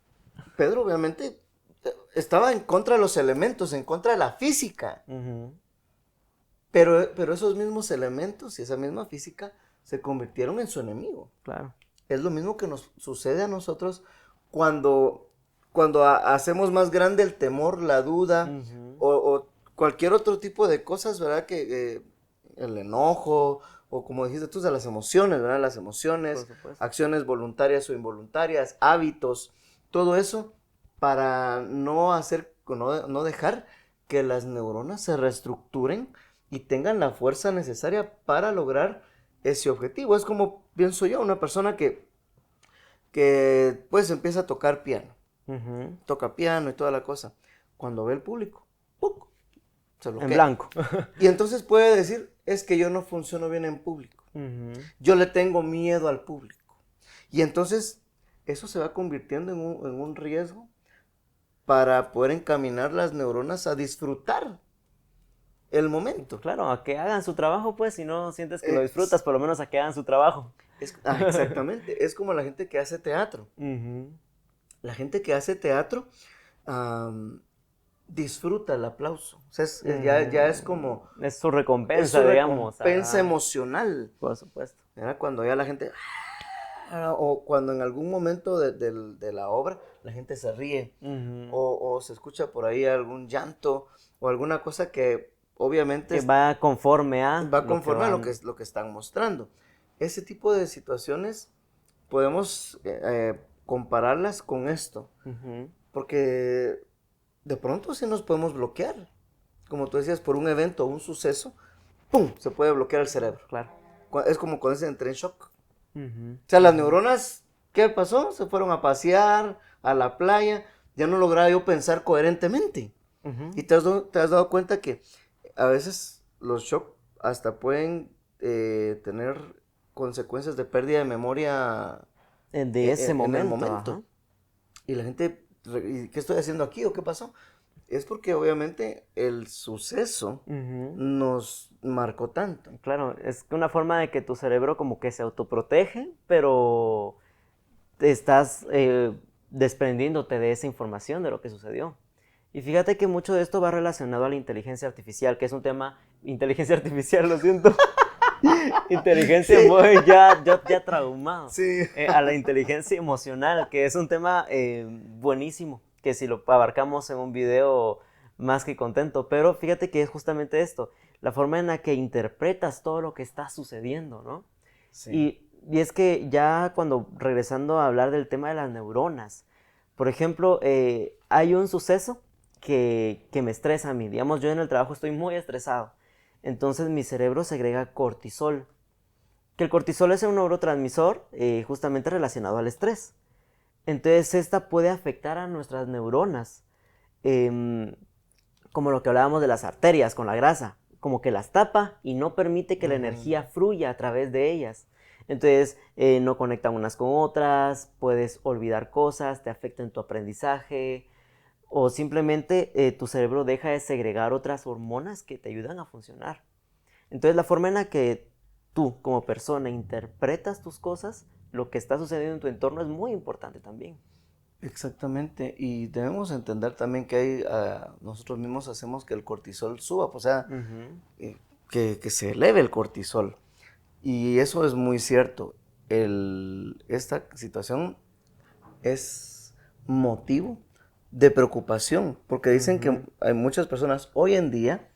Speaker 1: Pedro obviamente estaba en contra de los elementos, en contra de la física. Pero esos mismos elementos y esa misma física se convirtieron en su enemigo.
Speaker 2: Claro.
Speaker 1: Es lo mismo que nos sucede a nosotros cuando hacemos más grande el temor, la duda o cualquier otro tipo de cosas, ¿verdad? Que el enojo o como dijiste tú, de las emociones, ¿verdad? Las emociones, acciones voluntarias o involuntarias, hábitos, todo eso para no dejar que las neuronas se reestructuren y tengan la fuerza necesaria para lograr ese objetivo. Es como pienso yo, una persona que pues empieza a tocar piano. Toca piano y toda la cosa. Cuando ve el público, ¡puc!, se bloquea.
Speaker 2: En blanco.
Speaker 1: Y entonces puede decir: es que yo no funciono bien en público. Yo le tengo miedo al público. Y entonces eso se va convirtiendo en un riesgo para poder encaminar las neuronas a disfrutar el momento.
Speaker 2: Claro, a que hagan su trabajo, pues, si no sientes que lo disfrutas, por lo menos a que hagan su trabajo.
Speaker 1: Exactamente, es como la gente que hace teatro. La gente que hace teatro disfruta el aplauso. O sea, ya es como...
Speaker 2: Es su recompensa,
Speaker 1: es su
Speaker 2: digamos.
Speaker 1: recompensa emocional.
Speaker 2: Por supuesto.
Speaker 1: Era cuando ya la gente... o cuando en algún momento de la obra la gente se ríe. O se escucha por ahí algún llanto o alguna cosa que obviamente...
Speaker 2: Que va conforme a...
Speaker 1: lo que están mostrando. Ese tipo de situaciones podemos compararlas con esto. Porque de pronto sí nos podemos bloquear. Como tú decías, por un evento o un suceso, ¡pum!, se puede bloquear el cerebro.
Speaker 2: Claro.
Speaker 1: Es como cuando entré en shock. O sea, las neuronas, ¿qué pasó? Se fueron a pasear a la playa. Ya no lograba yo pensar coherentemente. Y te has dado cuenta que a veces los shock hasta pueden tener consecuencias de pérdida de memoria
Speaker 2: de ese momento.
Speaker 1: En el momento. Y la gente, ¿qué estoy haciendo aquí o qué pasó? Es porque obviamente el suceso nos marcó tanto.
Speaker 2: Claro, es una forma de que tu cerebro como que se autoprotege, pero te estás desprendiéndote de esa información, de lo que sucedió. Y fíjate que mucho de esto va relacionado a la inteligencia artificial, que es un tema... Inteligencia artificial, lo siento. Inteligencia ya traumado.
Speaker 1: Sí.
Speaker 2: A la inteligencia emocional, que es un tema buenísimo, que si lo abarcamos en un video más que contento, pero fíjate que es justamente esto, la forma en la que interpretas todo lo que está sucediendo, ¿no?
Speaker 1: Sí.
Speaker 2: Y es que ya cuando regresando a hablar del tema de las neuronas, por ejemplo, hay un suceso que me estresa a mí, digamos, yo en el trabajo estoy muy estresado, entonces mi cerebro segrega cortisol, que el cortisol es un neurotransmisor justamente relacionado al estrés. Entonces esta puede afectar a nuestras neuronas, em, como lo que hablábamos de las arterias con la grasa, como que las tapa y no permite que la energía fluya a través de ellas. Entonces no conectan unas con otras, puedes olvidar cosas, te afecta en tu aprendizaje o simplemente tu cerebro deja de segregar otras hormonas que te ayudan a funcionar. Entonces la forma en la que tú como persona interpretas tus cosas, lo que está sucediendo en tu entorno es muy importante también.
Speaker 1: Exactamente, y debemos entender también que hay, nosotros mismos hacemos que el cortisol suba, o sea,
Speaker 2: Ujú.
Speaker 1: que se eleve el cortisol. Y eso es muy cierto. Esta situación es motivo de preocupación, porque dicen que
Speaker 2: Ujú.
Speaker 1: hay muchas personas hoy en día,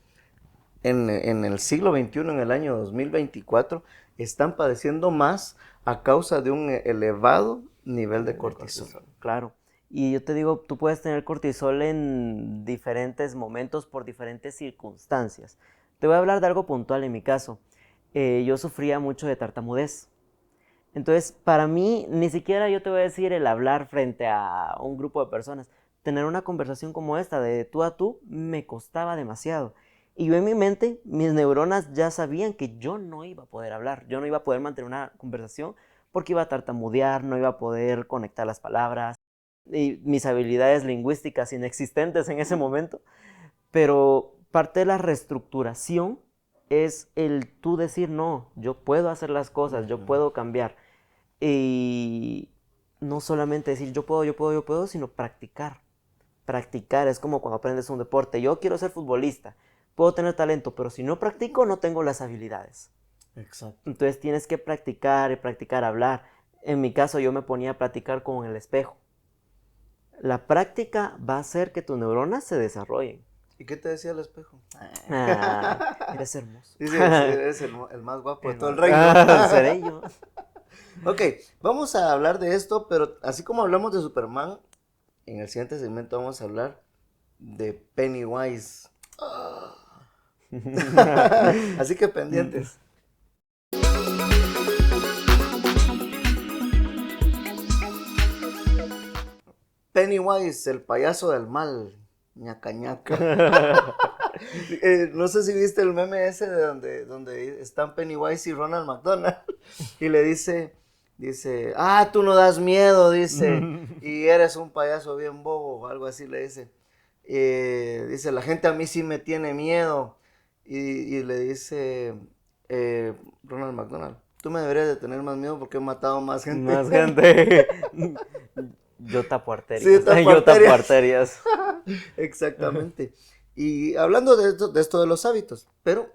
Speaker 1: en el siglo XXI, en el año 2024, están padeciendo más a causa de un elevado nivel de cortisol.
Speaker 2: Claro. Y yo te digo, tú puedes tener cortisol en diferentes momentos por diferentes circunstancias. Te voy a hablar de algo puntual en mi caso. Yo sufría mucho de tartamudez. Entonces, para mí, ni siquiera yo te voy a decir el hablar frente a un grupo de personas. Tener una conversación como esta, de tú a tú, me costaba demasiado. Y yo en mi mente, mis neuronas ya sabían que yo no iba a poder hablar, yo no iba a poder mantener una conversación porque iba a tartamudear, no iba a poder conectar las palabras y mis habilidades lingüísticas inexistentes en ese momento. Pero parte de la reestructuración es el tú decir, no, yo puedo hacer las cosas, yo puedo cambiar. Y no solamente decir yo puedo, yo puedo, yo puedo, sino practicar. Practicar es como cuando aprendes un deporte. Yo quiero ser futbolista, puedo tener talento, pero si no practico no tengo las habilidades.
Speaker 1: Exacto.
Speaker 2: Entonces tienes que practicar y practicar hablar. En mi caso yo me ponía a practicar con el espejo. La práctica va a hacer que tus neuronas se desarrollen.
Speaker 1: ¿Y qué te decía el espejo?
Speaker 2: Eres hermoso.
Speaker 1: Dice, eres el más guapo de todo el reino.
Speaker 2: Seré yo.
Speaker 1: Ok, vamos a hablar de esto, pero así como hablamos de Superman, en el siguiente segmento vamos a hablar de Pennywise. Así que pendientes. Pennywise, el payaso del mal. Ñaca ñaca. No sé si viste el meme ese de donde están Pennywise y Ronald McDonald. Y le dice, tú no das miedo, dice, y eres un payaso bien bobo, o algo así le dice. Dice, la gente a mí sí me tiene miedo. Y le dice Ronald McDonald, tú me deberías de tener más miedo porque he matado más gente.
Speaker 2: Más gente. Yo tapo arterias.
Speaker 1: Sí, tapo
Speaker 2: Yo tapo
Speaker 1: arterias.
Speaker 2: arterias.
Speaker 1: Exactamente. Y hablando de esto de los hábitos, pero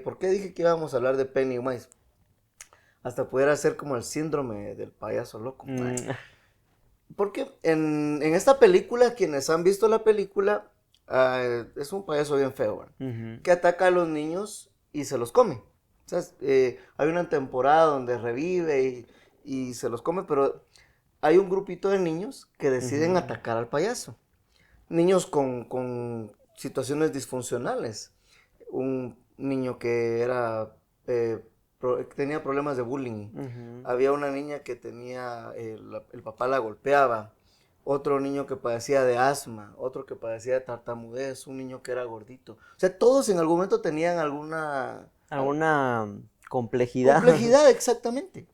Speaker 1: ¿por qué dije que íbamos a hablar de Pennywise? Hasta pudiera ser como el síndrome del payaso loco. Porque en esta película, quienes han visto la película, es un payaso bien feo, que ataca a los niños y se los come. O sea, hay una temporada donde revive y se los come, pero hay un grupito de niños que deciden atacar al payaso. Niños con situaciones disfuncionales. Un niño que era tenía problemas de bullying. Había una niña que tenía, el papá la golpeaba. Otro niño que padecía de asma. Otro que padecía de tartamudez. Un niño que era gordito. O sea, todos en algún momento tenían alguna
Speaker 2: complejidad.
Speaker 1: Complejidad, exactamente.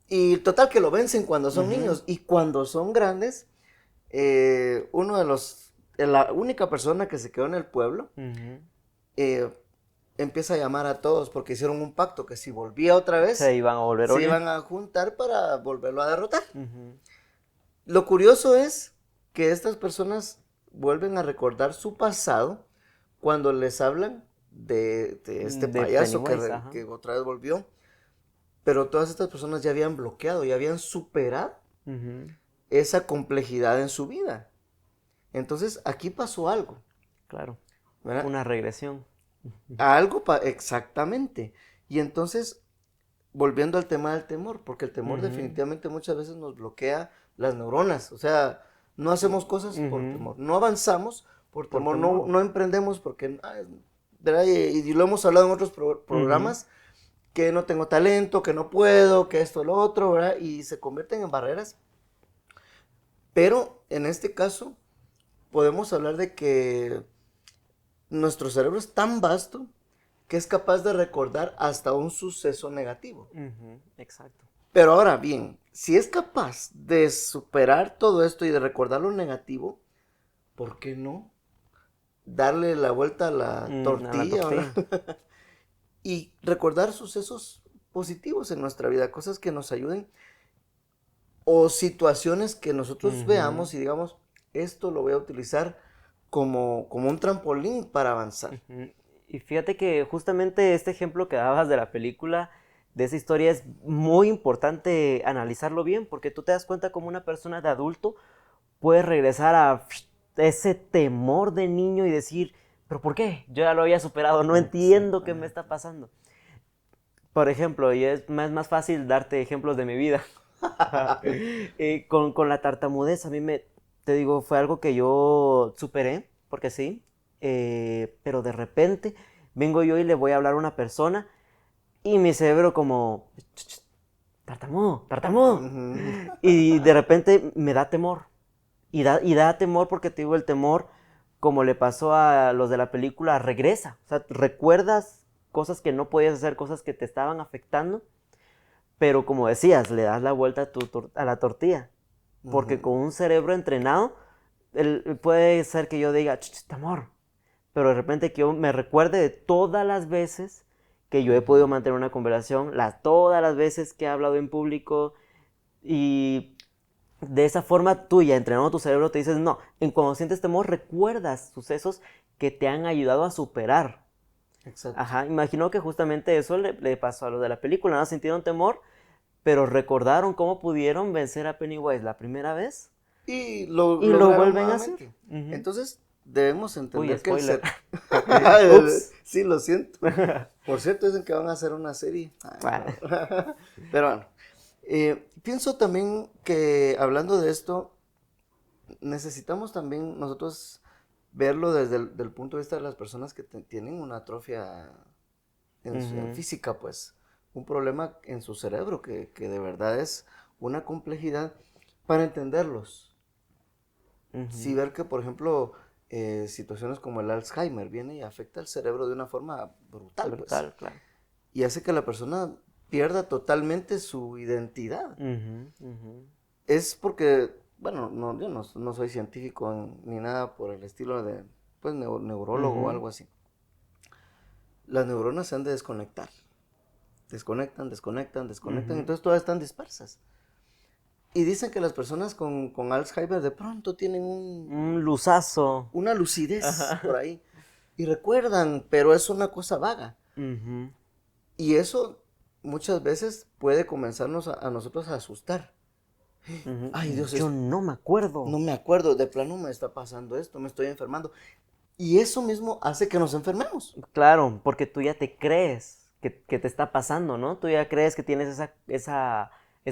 Speaker 1: Y total que lo vencen cuando son niños. Y cuando son grandes, la única persona que se quedó en el pueblo, empieza a llamar a todos porque hicieron un pacto que si volvía otra vez,
Speaker 2: se iban a volver a
Speaker 1: se iban a juntar para volverlo a derrotar. Lo curioso es que estas personas vuelven a recordar su pasado cuando les hablan de este
Speaker 2: De
Speaker 1: payaso
Speaker 2: Pennywise, ajá.
Speaker 1: que otra vez volvió. Pero todas estas personas ya habían bloqueado, ya habían superado
Speaker 2: Ujú,
Speaker 1: esa complejidad en su vida. Entonces aquí pasó algo,
Speaker 2: claro.
Speaker 1: ¿verdad?
Speaker 2: Una regresión.
Speaker 1: Exactamente. Y entonces, volviendo al tema del temor, porque el temor
Speaker 2: Ujú,
Speaker 1: definitivamente muchas veces nos bloquea las neuronas. O sea, no hacemos cosas por
Speaker 2: ujú,
Speaker 1: temor, no avanzamos por
Speaker 2: por
Speaker 1: temor,
Speaker 2: temor.
Speaker 1: no emprendemos porque, ¿verdad? Y lo hemos hablado en otros
Speaker 2: Ujú,
Speaker 1: programas, que no tengo talento, que no puedo, que esto, lo otro, ¿verdad? Y se convierten en barreras. Pero en este caso, podemos hablar de que nuestro cerebro es tan vasto que es capaz de recordar hasta un suceso negativo.
Speaker 2: ujú, exacto.
Speaker 1: Pero ahora bien, si es capaz de superar todo esto y de recordar lo negativo, ¿por qué no darle la vuelta a la
Speaker 2: A la
Speaker 1: tortilla,
Speaker 2: tortilla.
Speaker 1: ¿verdad? Y recordar sucesos positivos en nuestra vida, cosas que nos ayuden o situaciones que nosotros
Speaker 2: Ujú,
Speaker 1: veamos y digamos, esto lo voy a utilizar como un trampolín para avanzar.
Speaker 2: ujú. Y fíjate que justamente este ejemplo que dabas de la película, de esa historia, es muy importante analizarlo bien, porque tú te das cuenta como una persona de adulto puede regresar a ese temor de niño y decir, pero ¿por qué? Yo ya lo había superado, no entiendo qué me
Speaker 1: Exactamente.
Speaker 2: está pasando. Por ejemplo, y es más fácil darte ejemplos de mi vida. Con la tartamudez, a mí te digo, fue algo que yo superé, porque sí, pero de repente vengo yo y le voy a hablar a una persona y mi cerebro como, tartamudo, tartamudo.
Speaker 1: Ujú.
Speaker 2: Y de repente me da temor. Y da temor porque te digo, el temor, como le pasó a los de la película, regresa. O sea, recuerdas cosas que no podías hacer, cosas que te estaban afectando, pero como decías, le das la vuelta a la tortilla. Porque con
Speaker 1: Ujú.
Speaker 2: un cerebro entrenado, puede ser que yo diga, temor. Pero de repente que yo me recuerde de todas las veces que yo he podido
Speaker 1: Ujú.
Speaker 2: mantener una conversación, todas las veces que he hablado en público, y de esa forma tuya, entrenando tu cerebro, te dices, no, cuando sientes temor, recuerdas sucesos que te han ayudado a superar.
Speaker 1: Exacto.
Speaker 2: Ajá, imagino que justamente eso le pasó a los de la película, ¿no? Sintieron temor, pero recordaron cómo pudieron vencer a Pennywise la primera vez
Speaker 1: Y lo
Speaker 2: y lo
Speaker 1: lograron
Speaker 2: vuelven a hacer.
Speaker 1: nuevamente.
Speaker 2: Ujú.
Speaker 1: Entonces, debemos
Speaker 2: Uy,
Speaker 1: entender que el
Speaker 2: spoiler.
Speaker 1: ser...
Speaker 2: Ups.
Speaker 1: Sí, lo siento. Por cierto, dicen que van a hacer una serie. Ay, no. Pero bueno, pienso también que hablando de esto, necesitamos también nosotros verlo desde el del punto de vista de las personas que tienen una atrofia en
Speaker 2: Ujú,
Speaker 1: física, pues, un problema en su cerebro que de verdad es una complejidad para entenderlos. Si
Speaker 2: ujú.
Speaker 1: ver que, por ejemplo, situaciones como el Alzheimer viene y afecta al cerebro de una forma brutal, pues,
Speaker 2: Brutal, claro.
Speaker 1: y hace que la persona pierda totalmente su identidad.
Speaker 2: Ujú, ujú,
Speaker 1: Es porque, bueno, yo no soy científico ni nada por el estilo de, pues, neurólogo o
Speaker 2: ujú,
Speaker 1: algo así. Las neuronas se han de desconectar. Desconectan, desconectan, desconectan,
Speaker 2: ujú.
Speaker 1: entonces todas están dispersas. Y dicen que las personas con Alzheimer de pronto tienen
Speaker 2: Un luzazo.
Speaker 1: una lucidez por
Speaker 2: Ajá.
Speaker 1: ahí. Y recuerdan, pero es una cosa vaga.
Speaker 2: Ujú,
Speaker 1: Y eso muchas veces puede comenzarnos a nosotros a asustar.
Speaker 2: ujú.
Speaker 1: Ay, Dios,
Speaker 2: Yo no me acuerdo.
Speaker 1: no me acuerdo, de plano me está pasando esto, me estoy enfermando. Y eso mismo hace que nos enfermemos.
Speaker 2: Claro, porque tú ya te crees que te está pasando, ¿no? Tú ya crees que tienes esa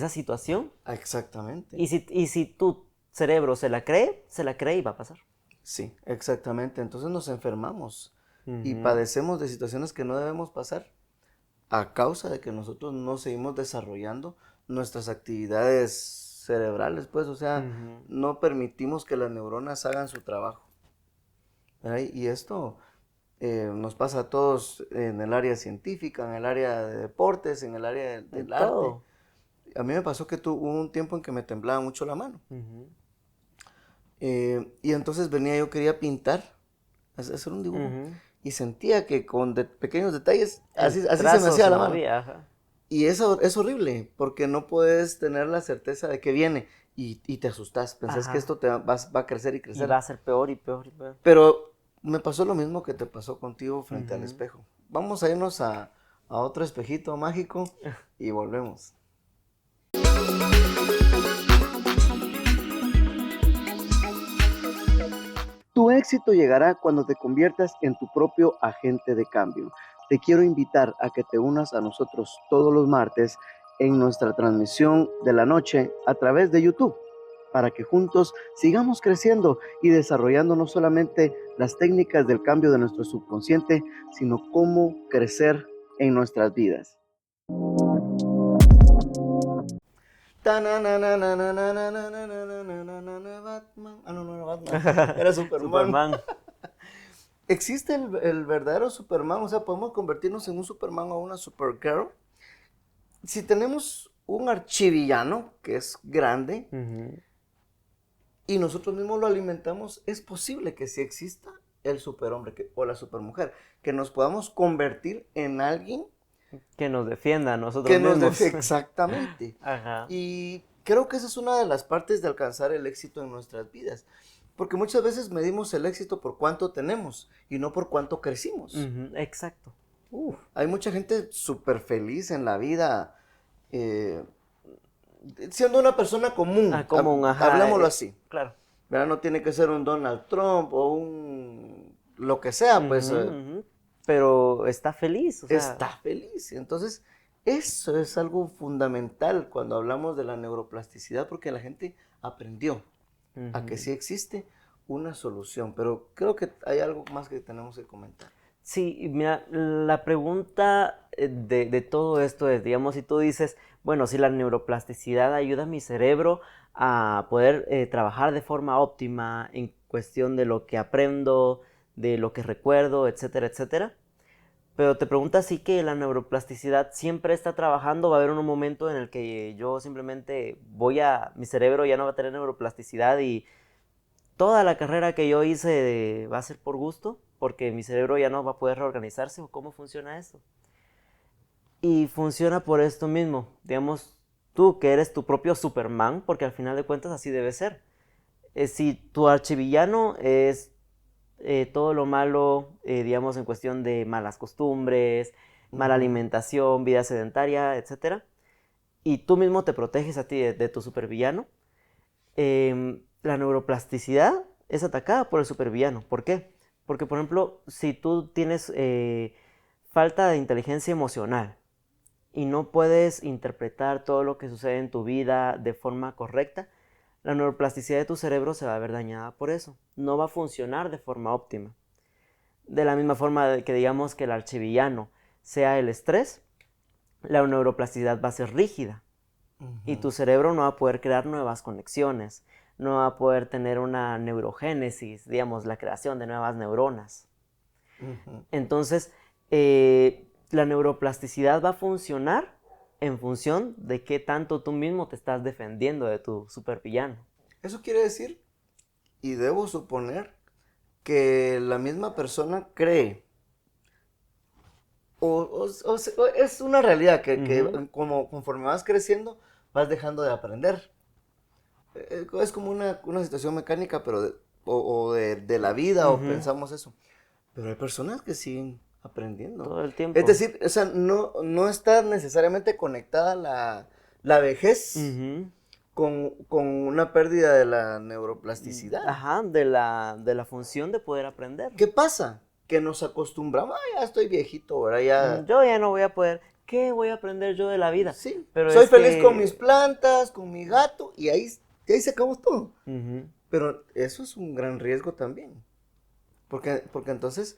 Speaker 2: situación.
Speaker 1: Exactamente.
Speaker 2: Y si tu cerebro se la cree y va a pasar.
Speaker 1: Sí, exactamente. Entonces nos enfermamos y
Speaker 2: Ujú,
Speaker 1: padecemos de situaciones que no debemos pasar a causa de que nosotros no seguimos desarrollando nuestras actividades cerebrales, pues, o sea,
Speaker 2: ujú.
Speaker 1: no permitimos que las neuronas hagan su trabajo, ¿verdad? Y esto nos pasa a todos en el área científica, en el área de deportes, en el área
Speaker 2: En
Speaker 1: del arte.
Speaker 2: todo.
Speaker 1: A mí me pasó que hubo un tiempo en que me temblaba mucho la mano.
Speaker 2: Ujú,
Speaker 1: Y entonces venía, yo quería pintar, hacer un dibujo.
Speaker 2: ujú.
Speaker 1: Y sentía que con pequeños detalles,
Speaker 2: El
Speaker 1: así se me
Speaker 2: trazo
Speaker 1: hacía
Speaker 2: se
Speaker 1: la mano.
Speaker 2: movía, ajá.
Speaker 1: Y eso es horrible, porque no puedes tener la certeza de que viene y te asustas. Pensás que
Speaker 2: Ajá.
Speaker 1: esto va a crecer y
Speaker 2: Y va
Speaker 1: crecer.
Speaker 2: a ser peor y peor y peor.
Speaker 1: Pero Me pasó lo mismo que te pasó contigo frente al espejo. Vamos a irnos a otro espejito mágico y volvemos. Tu éxito llegará cuando te conviertas en tu propio agente de cambio. Te quiero invitar a que te unas a nosotros todos los martes en nuestra transmisión de la noche a través de YouTube, para que juntos sigamos creciendo y desarrollando no solamente las técnicas del cambio de nuestro subconsciente, sino cómo crecer en nuestras vidas. Batman. Ah, no, no era Batman. Era Superman.
Speaker 2: Superman.
Speaker 1: ¿Existe el verdadero Superman? O sea, ¿podemos convertirnos en un Superman o una Supergirl? Si tenemos un archivillano que es grande y nosotros mismos lo alimentamos, es posible que sí exista el superhombre o la supermujer, que nos podamos convertir en alguien
Speaker 2: Que nos defienda a nosotros
Speaker 1: que nos
Speaker 2: mismos.
Speaker 1: defienda. Exactamente.
Speaker 2: Ajá.
Speaker 1: Y creo que esa es una de las partes de alcanzar el éxito en nuestras vidas. Porque muchas veces medimos el éxito por cuánto tenemos y no por cuánto crecimos.
Speaker 2: Exacto.
Speaker 1: Hay mucha gente súper feliz en la vida, siendo una persona común.
Speaker 2: Común, ajá.
Speaker 1: Hablemoslo así.
Speaker 2: Claro.
Speaker 1: ¿Verdad? No tiene que ser un Donald Trump o un lo que sea, pues.
Speaker 2: Pero está feliz. O sea,
Speaker 1: está feliz. Entonces, eso es algo fundamental cuando hablamos de la neuroplasticidad, porque la gente aprendió a que sí existe una solución. Pero creo que hay algo más que tenemos que comentar.
Speaker 2: Sí, mira, la pregunta de todo esto es, digamos, si tú dices, bueno, si la neuroplasticidad ayuda a mi cerebro a poder trabajar de forma óptima en cuestión de lo que aprendo, de lo que recuerdo, etcétera, etcétera. Pero te preguntas si que la neuroplasticidad siempre está trabajando, va a haber un momento en el que yo simplemente mi cerebro ya no va a tener neuroplasticidad y toda la carrera que yo hice va a ser por gusto, porque mi cerebro ya no va a poder reorganizarse, o cómo funciona eso. Y funciona por esto mismo, digamos, tú que eres tu propio Superman, porque al final de cuentas así debe ser. Si tu archivillano es todo lo malo, digamos, en cuestión de malas costumbres, mala alimentación, vida sedentaria, etc. Y tú mismo te proteges a ti de tu supervillano, la neuroplasticidad es atacada por el supervillano. ¿Por qué? Porque, por ejemplo, si tú tienes falta de inteligencia emocional y no puedes interpretar todo lo que sucede en tu vida de forma correcta, la neuroplasticidad de tu cerebro se va a ver dañada por eso. No va a funcionar de forma óptima. De la misma forma que digamos que el archivillano sea el estrés, la neuroplasticidad va a ser rígida. Y tu cerebro no va a poder crear nuevas conexiones, no va a poder tener una neurogénesis, digamos, la creación de nuevas neuronas. Entonces, la neuroplasticidad va a funcionar en función de qué tanto tú mismo te estás defendiendo de tu supervillano.
Speaker 1: Eso quiere decir, y debo suponer, que la misma persona cree, o es una realidad que conforme vas creciendo, vas dejando de aprender. Es como una situación mecánica, pero de la vida, o pensamos eso. Pero hay personas que siguen aprendiendo.
Speaker 2: Todo el tiempo.
Speaker 1: Es decir, o sea, no está necesariamente conectada la vejez con una pérdida de la neuroplasticidad.
Speaker 2: Ajá, de la función de poder aprender.
Speaker 1: ¿Qué pasa? Que nos acostumbramos, ya estoy viejito, ahora ya...
Speaker 2: Yo ya no voy a poder. ¿Qué voy a aprender yo de la vida?
Speaker 1: Sí,
Speaker 2: pero
Speaker 1: soy feliz con mis plantas, con mi gato, y ahí sacamos todo. Pero eso es un gran riesgo también. Porque entonces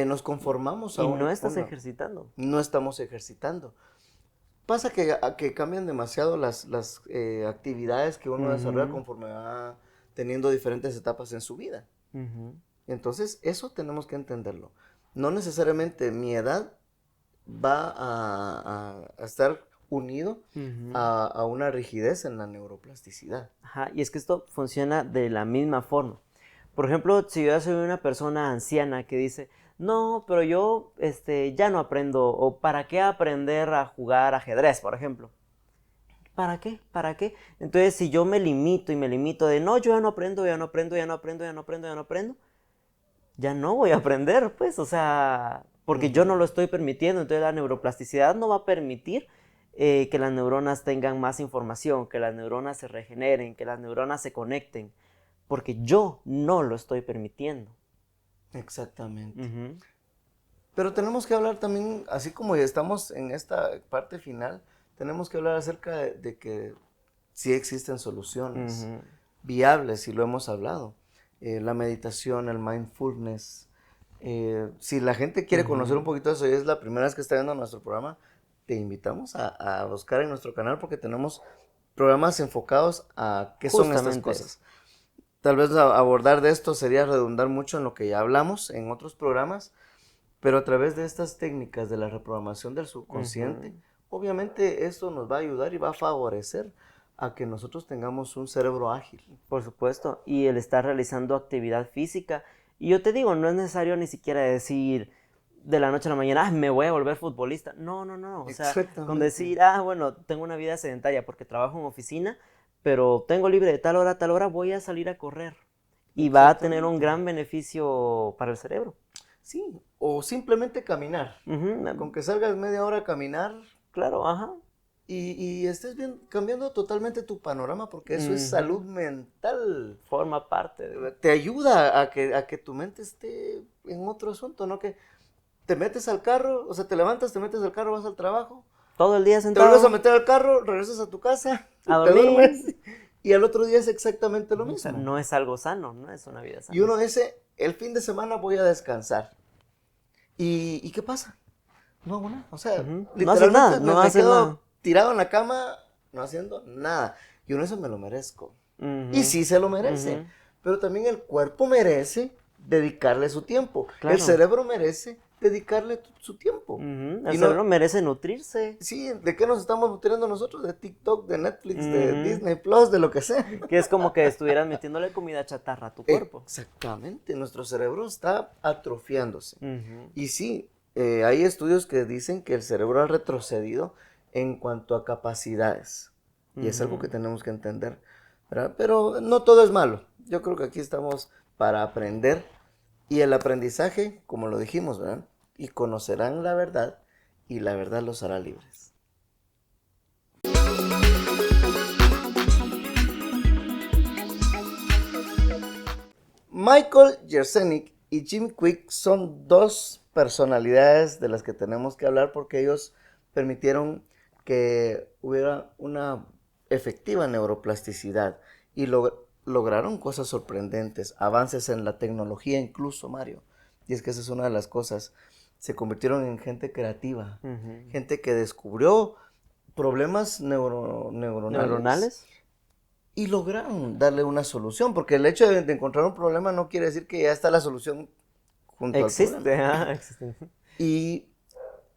Speaker 1: nos conformamos a
Speaker 2: y no estás ejercitando.
Speaker 1: No estamos ejercitando. Pasa que cambian demasiado las actividades que uno desarrolla conforme va teniendo diferentes etapas en su vida. Entonces, eso tenemos que entenderlo. No necesariamente mi edad va a estar unido a una rigidez en la neuroplasticidad.
Speaker 2: Ajá, y es que esto funciona de la misma forma. Por ejemplo, si yo soy una persona anciana que dice, no, pero yo ya no aprendo, o ¿para qué aprender a jugar ajedrez, por ejemplo? ¿Para qué? ¿Para qué? Entonces, si yo me limito de, no, yo ya no aprendo, ya no voy a aprender, pues, o sea, porque yo no lo estoy permitiendo. Entonces la neuroplasticidad no va a permitir que las neuronas tengan más información, que las neuronas se regeneren, que las neuronas se conecten, porque yo no lo estoy permitiendo.
Speaker 1: Exactamente.
Speaker 2: Ujú.
Speaker 1: Pero tenemos que hablar también, así como ya estamos en esta parte final, tenemos que hablar acerca de que sí existen soluciones
Speaker 2: Ujú.
Speaker 1: viables, y lo hemos hablado. La meditación, el mindfulness. Si la gente quiere conocer un
Speaker 2: Ujú.
Speaker 1: poquito de eso y es la primera vez que está viendo nuestro programa, te invitamos a buscar en nuestro canal porque tenemos programas enfocados a qué son estas
Speaker 2: Justamente eso.
Speaker 1: cosas. Tal vez abordar de esto sería redundar mucho en lo que ya hablamos en otros programas, pero a través de estas técnicas de la reprogramación del subconsciente,
Speaker 2: Ujú.
Speaker 1: obviamente esto nos va a ayudar y va a favorecer a que nosotros tengamos un cerebro ágil.
Speaker 2: Por supuesto, y el estar realizando actividad física. Y yo te digo, no es necesario ni siquiera decir de la noche a la mañana, "Ah, me voy a volver futbolista". No, no, no. O sea, con
Speaker 1: Exactamente.
Speaker 2: decir, bueno, tengo una vida sedentaria porque trabajo en oficina, pero tengo libre de tal hora a tal hora, voy a salir a correr. Y va a tener un
Speaker 1: Exactamente.
Speaker 2: gran beneficio para el cerebro.
Speaker 1: Sí, o simplemente caminar.
Speaker 2: Ujú.
Speaker 1: Con que salgas media hora a caminar
Speaker 2: Claro, ajá.
Speaker 1: y estés bien, cambiando totalmente tu panorama, porque eso es salud
Speaker 2: Ujú.
Speaker 1: mental.
Speaker 2: Forma parte de...
Speaker 1: Te ayuda a que tu mente esté en otro asunto, ¿no? Que te metes al carro, o sea, te levantas, te metes al carro, vas al trabajo,
Speaker 2: Todo el día
Speaker 1: te vuelves a
Speaker 2: sentado
Speaker 1: meter al carro, regresas a tu casa,
Speaker 2: a
Speaker 1: te
Speaker 2: dormir.
Speaker 1: duermes y al otro día es exactamente lo
Speaker 2: O sea,
Speaker 1: mismo.
Speaker 2: no es algo sano, no es una vida
Speaker 1: Y
Speaker 2: sana.
Speaker 1: uno dice, el fin de semana voy a descansar. ¿Y qué pasa? No hago nada. O sea,
Speaker 2: Ujú. No haces nada,
Speaker 1: literalmente
Speaker 2: no
Speaker 1: me
Speaker 2: haces nada.
Speaker 1: quedo tirado en la cama, no haciendo nada. Y uno eso me lo merezco. Y
Speaker 2: Ujú.
Speaker 1: sí se lo merece.
Speaker 2: Ujú.
Speaker 1: Pero también el cuerpo merece dedicarle su tiempo. El
Speaker 2: Claro.
Speaker 1: cerebro merece dedicarle su tiempo.
Speaker 2: Ujú. El
Speaker 1: Y no,
Speaker 2: cerebro merece nutrirse.
Speaker 1: sí, ¿de qué nos estamos nutriendo nosotros? De TikTok, de Netflix, de
Speaker 2: Ujú.
Speaker 1: Disney Plus, de lo que sea.
Speaker 2: Que es como que estuvieras metiéndole comida chatarra a tu cuerpo.
Speaker 1: Exactamente, nuestro cerebro está atrofiándose.
Speaker 2: Ujú.
Speaker 1: Y sí, hay estudios que dicen que el cerebro ha retrocedido en cuanto a capacidades. Y es algo que
Speaker 2: Ujú.
Speaker 1: tenemos que entender, ¿verdad? Pero no todo es malo. Yo creo que aquí estamos para aprender. Y el aprendizaje, como lo dijimos, ¿verdad? Y conocerán la verdad y la verdad los hará libres. Michael Jersenik y Jim Quick son dos personalidades de las que tenemos que hablar porque ellos permitieron que hubiera una efectiva neuroplasticidad y lograron cosas sorprendentes, avances en la tecnología incluso, Mario. Y es que esa es una de las cosas. Se convirtieron en gente creativa,
Speaker 2: Ujú.
Speaker 1: gente que descubrió problemas neuronales
Speaker 2: ¿Neuronales?
Speaker 1: y lograron darle una solución, porque el hecho de encontrar un problema no quiere decir que ya está la solución junto al problema.
Speaker 2: Existe, existe.
Speaker 1: Y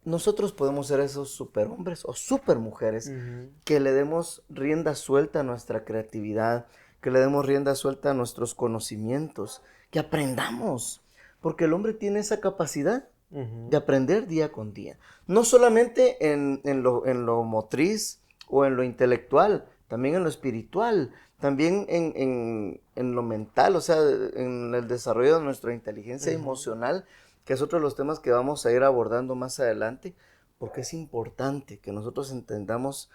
Speaker 1: nosotros podemos ser esos superhombres o supermujeres
Speaker 2: Ujú.
Speaker 1: que le demos rienda suelta a nuestra creatividad, que le demos rienda suelta a nuestros conocimientos, que aprendamos, porque el hombre tiene esa capacidad de
Speaker 2: Ujú.
Speaker 1: aprender día con día. No solamente en lo motriz o en lo intelectual, también en lo espiritual, también en lo mental, o sea, en el desarrollo de nuestra inteligencia
Speaker 2: Ujú.
Speaker 1: emocional, que es otro de los temas que vamos a ir abordando más adelante, porque es importante que nosotros entendamos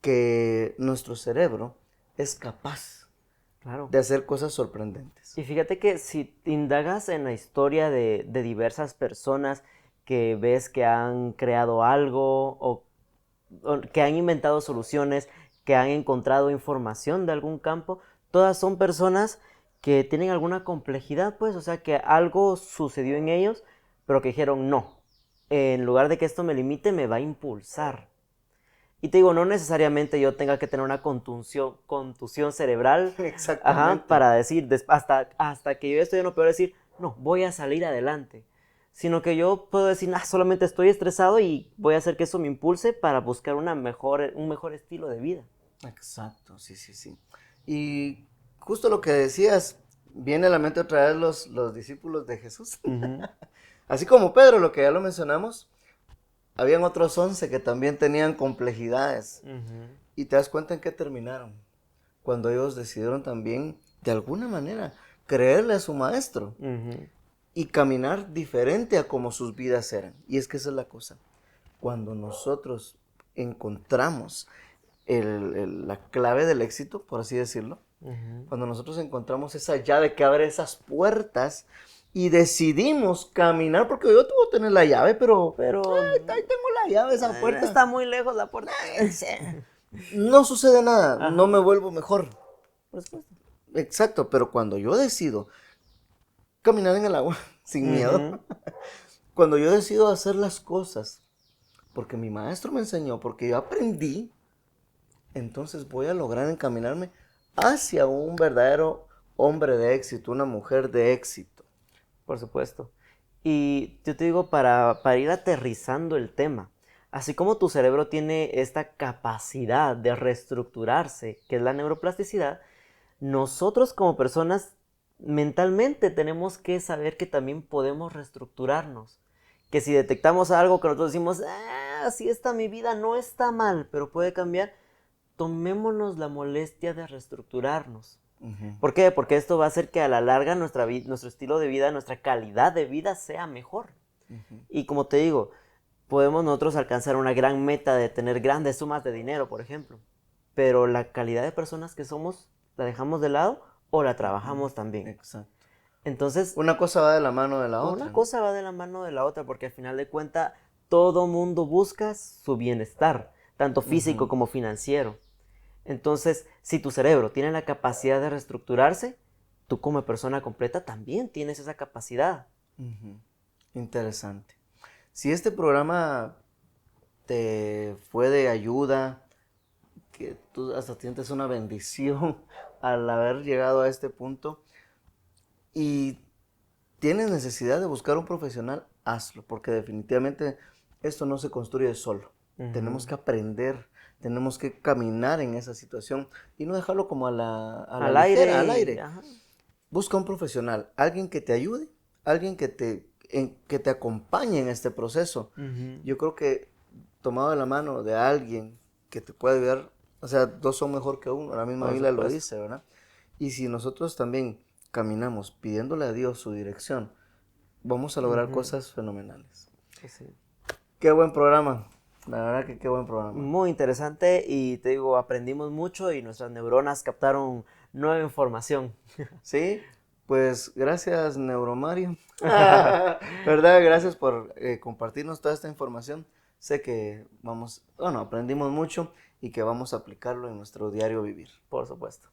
Speaker 1: que nuestro cerebro es capaz
Speaker 2: Claro.
Speaker 1: de hacer cosas sorprendentes.
Speaker 2: Y fíjate que si indagas en la historia de diversas personas que ves que han creado algo o que han inventado soluciones, que han encontrado información de algún campo, todas son personas que tienen alguna complejidad, pues, o sea, que algo sucedió en ellos, pero que dijeron no. En lugar de que esto me limite, me va a impulsar. Y te digo, no necesariamente yo tenga que tener una contusión cerebral, ajá,
Speaker 1: Exactamente.
Speaker 2: para decir, hasta que yo estoy en lo peor, decir, no, voy a salir adelante. Sino que yo puedo decir, solamente estoy estresado y voy a hacer que eso me impulse para buscar un mejor estilo de vida.
Speaker 1: Exacto, sí, sí, sí. Y justo lo que decías, viene a la mente otra vez los discípulos de Jesús.
Speaker 2: Ujú.
Speaker 1: Así como Pedro, lo que ya lo mencionamos, habían otros 11 que también tenían complejidades.
Speaker 2: Ujú.
Speaker 1: Y te das cuenta en qué terminaron. Cuando ellos decidieron también, de alguna manera, creerle a su maestro.
Speaker 2: Ujú.
Speaker 1: y caminar diferente a como sus vidas eran. Y es que esa es la cosa. Cuando nosotros encontramos la clave del éxito, por así decirlo, cuando nosotros encontramos esa llave que abre esas puertas y decidimos caminar, porque yo puedo tener la llave, pero ahí tengo la llave, esa puerta.
Speaker 2: Está muy lejos la puerta.
Speaker 1: No sucede nada,
Speaker 2: Ajá.
Speaker 1: no me vuelvo mejor.
Speaker 2: Por supuesto.
Speaker 1: Exacto, pero cuando yo decido caminar en el agua sin miedo, cuando yo decido hacer las cosas porque mi maestro me enseñó, porque yo aprendí, entonces voy a lograr encaminarme hacia un verdadero hombre de éxito, una mujer de éxito.
Speaker 2: Por supuesto. Y yo te digo, para ir aterrizando el tema, así como tu cerebro tiene esta capacidad de reestructurarse, que es la neuroplasticidad, nosotros como personas mentalmente tenemos que saber que también podemos reestructurarnos. Que si detectamos algo que nosotros decimos, así está mi vida, no está mal, pero puede cambiar, tomémonos la molestia de reestructurarnos. ¿Por qué? Porque esto va a hacer que a la larga nuestro estilo de vida, nuestra calidad de vida sea mejor. Y como te digo, podemos nosotros alcanzar una gran meta de tener grandes sumas de dinero, por ejemplo. Pero la calidad de personas que somos, ¿la dejamos de lado o la trabajamos también?
Speaker 1: Exacto.
Speaker 2: Entonces,
Speaker 1: Una cosa va de la mano de la otra.
Speaker 2: una cosa va de la mano de la otra, porque al final de cuentas todo mundo busca su bienestar, tanto físico como financiero. Entonces, si tu cerebro tiene la capacidad de reestructurarse, tú como persona completa también tienes esa capacidad.
Speaker 1: Interesante. Si este programa te fue de ayuda, que tú hasta sientes una bendición al haber llegado a este punto y tienes necesidad de buscar un profesional, hazlo, porque definitivamente esto no se construye solo. Tenemos que aprender, tenemos que caminar en esa situación y no dejarlo como a la ligera, al aire. Busca un profesional, alguien que te ayude, alguien que te acompañe en este proceso. Yo creo que tomado de la mano de alguien que te puede ayudar, o sea, dos son mejor que uno, la misma Biblia lo dice, ¿verdad? Y si nosotros también caminamos pidiéndole a Dios su dirección, vamos a lograr cosas fenomenales.
Speaker 2: Sí.
Speaker 1: Qué buen programa, la verdad que qué buen programa.
Speaker 2: Muy interesante y te digo, aprendimos mucho y nuestras neuronas captaron nueva información.
Speaker 1: Sí, pues gracias Neuromario, ¿verdad? Gracias por compartirnos toda esta información. Sé que aprendimos mucho y que vamos a aplicarlo en nuestro diario vivir.
Speaker 2: Por supuesto.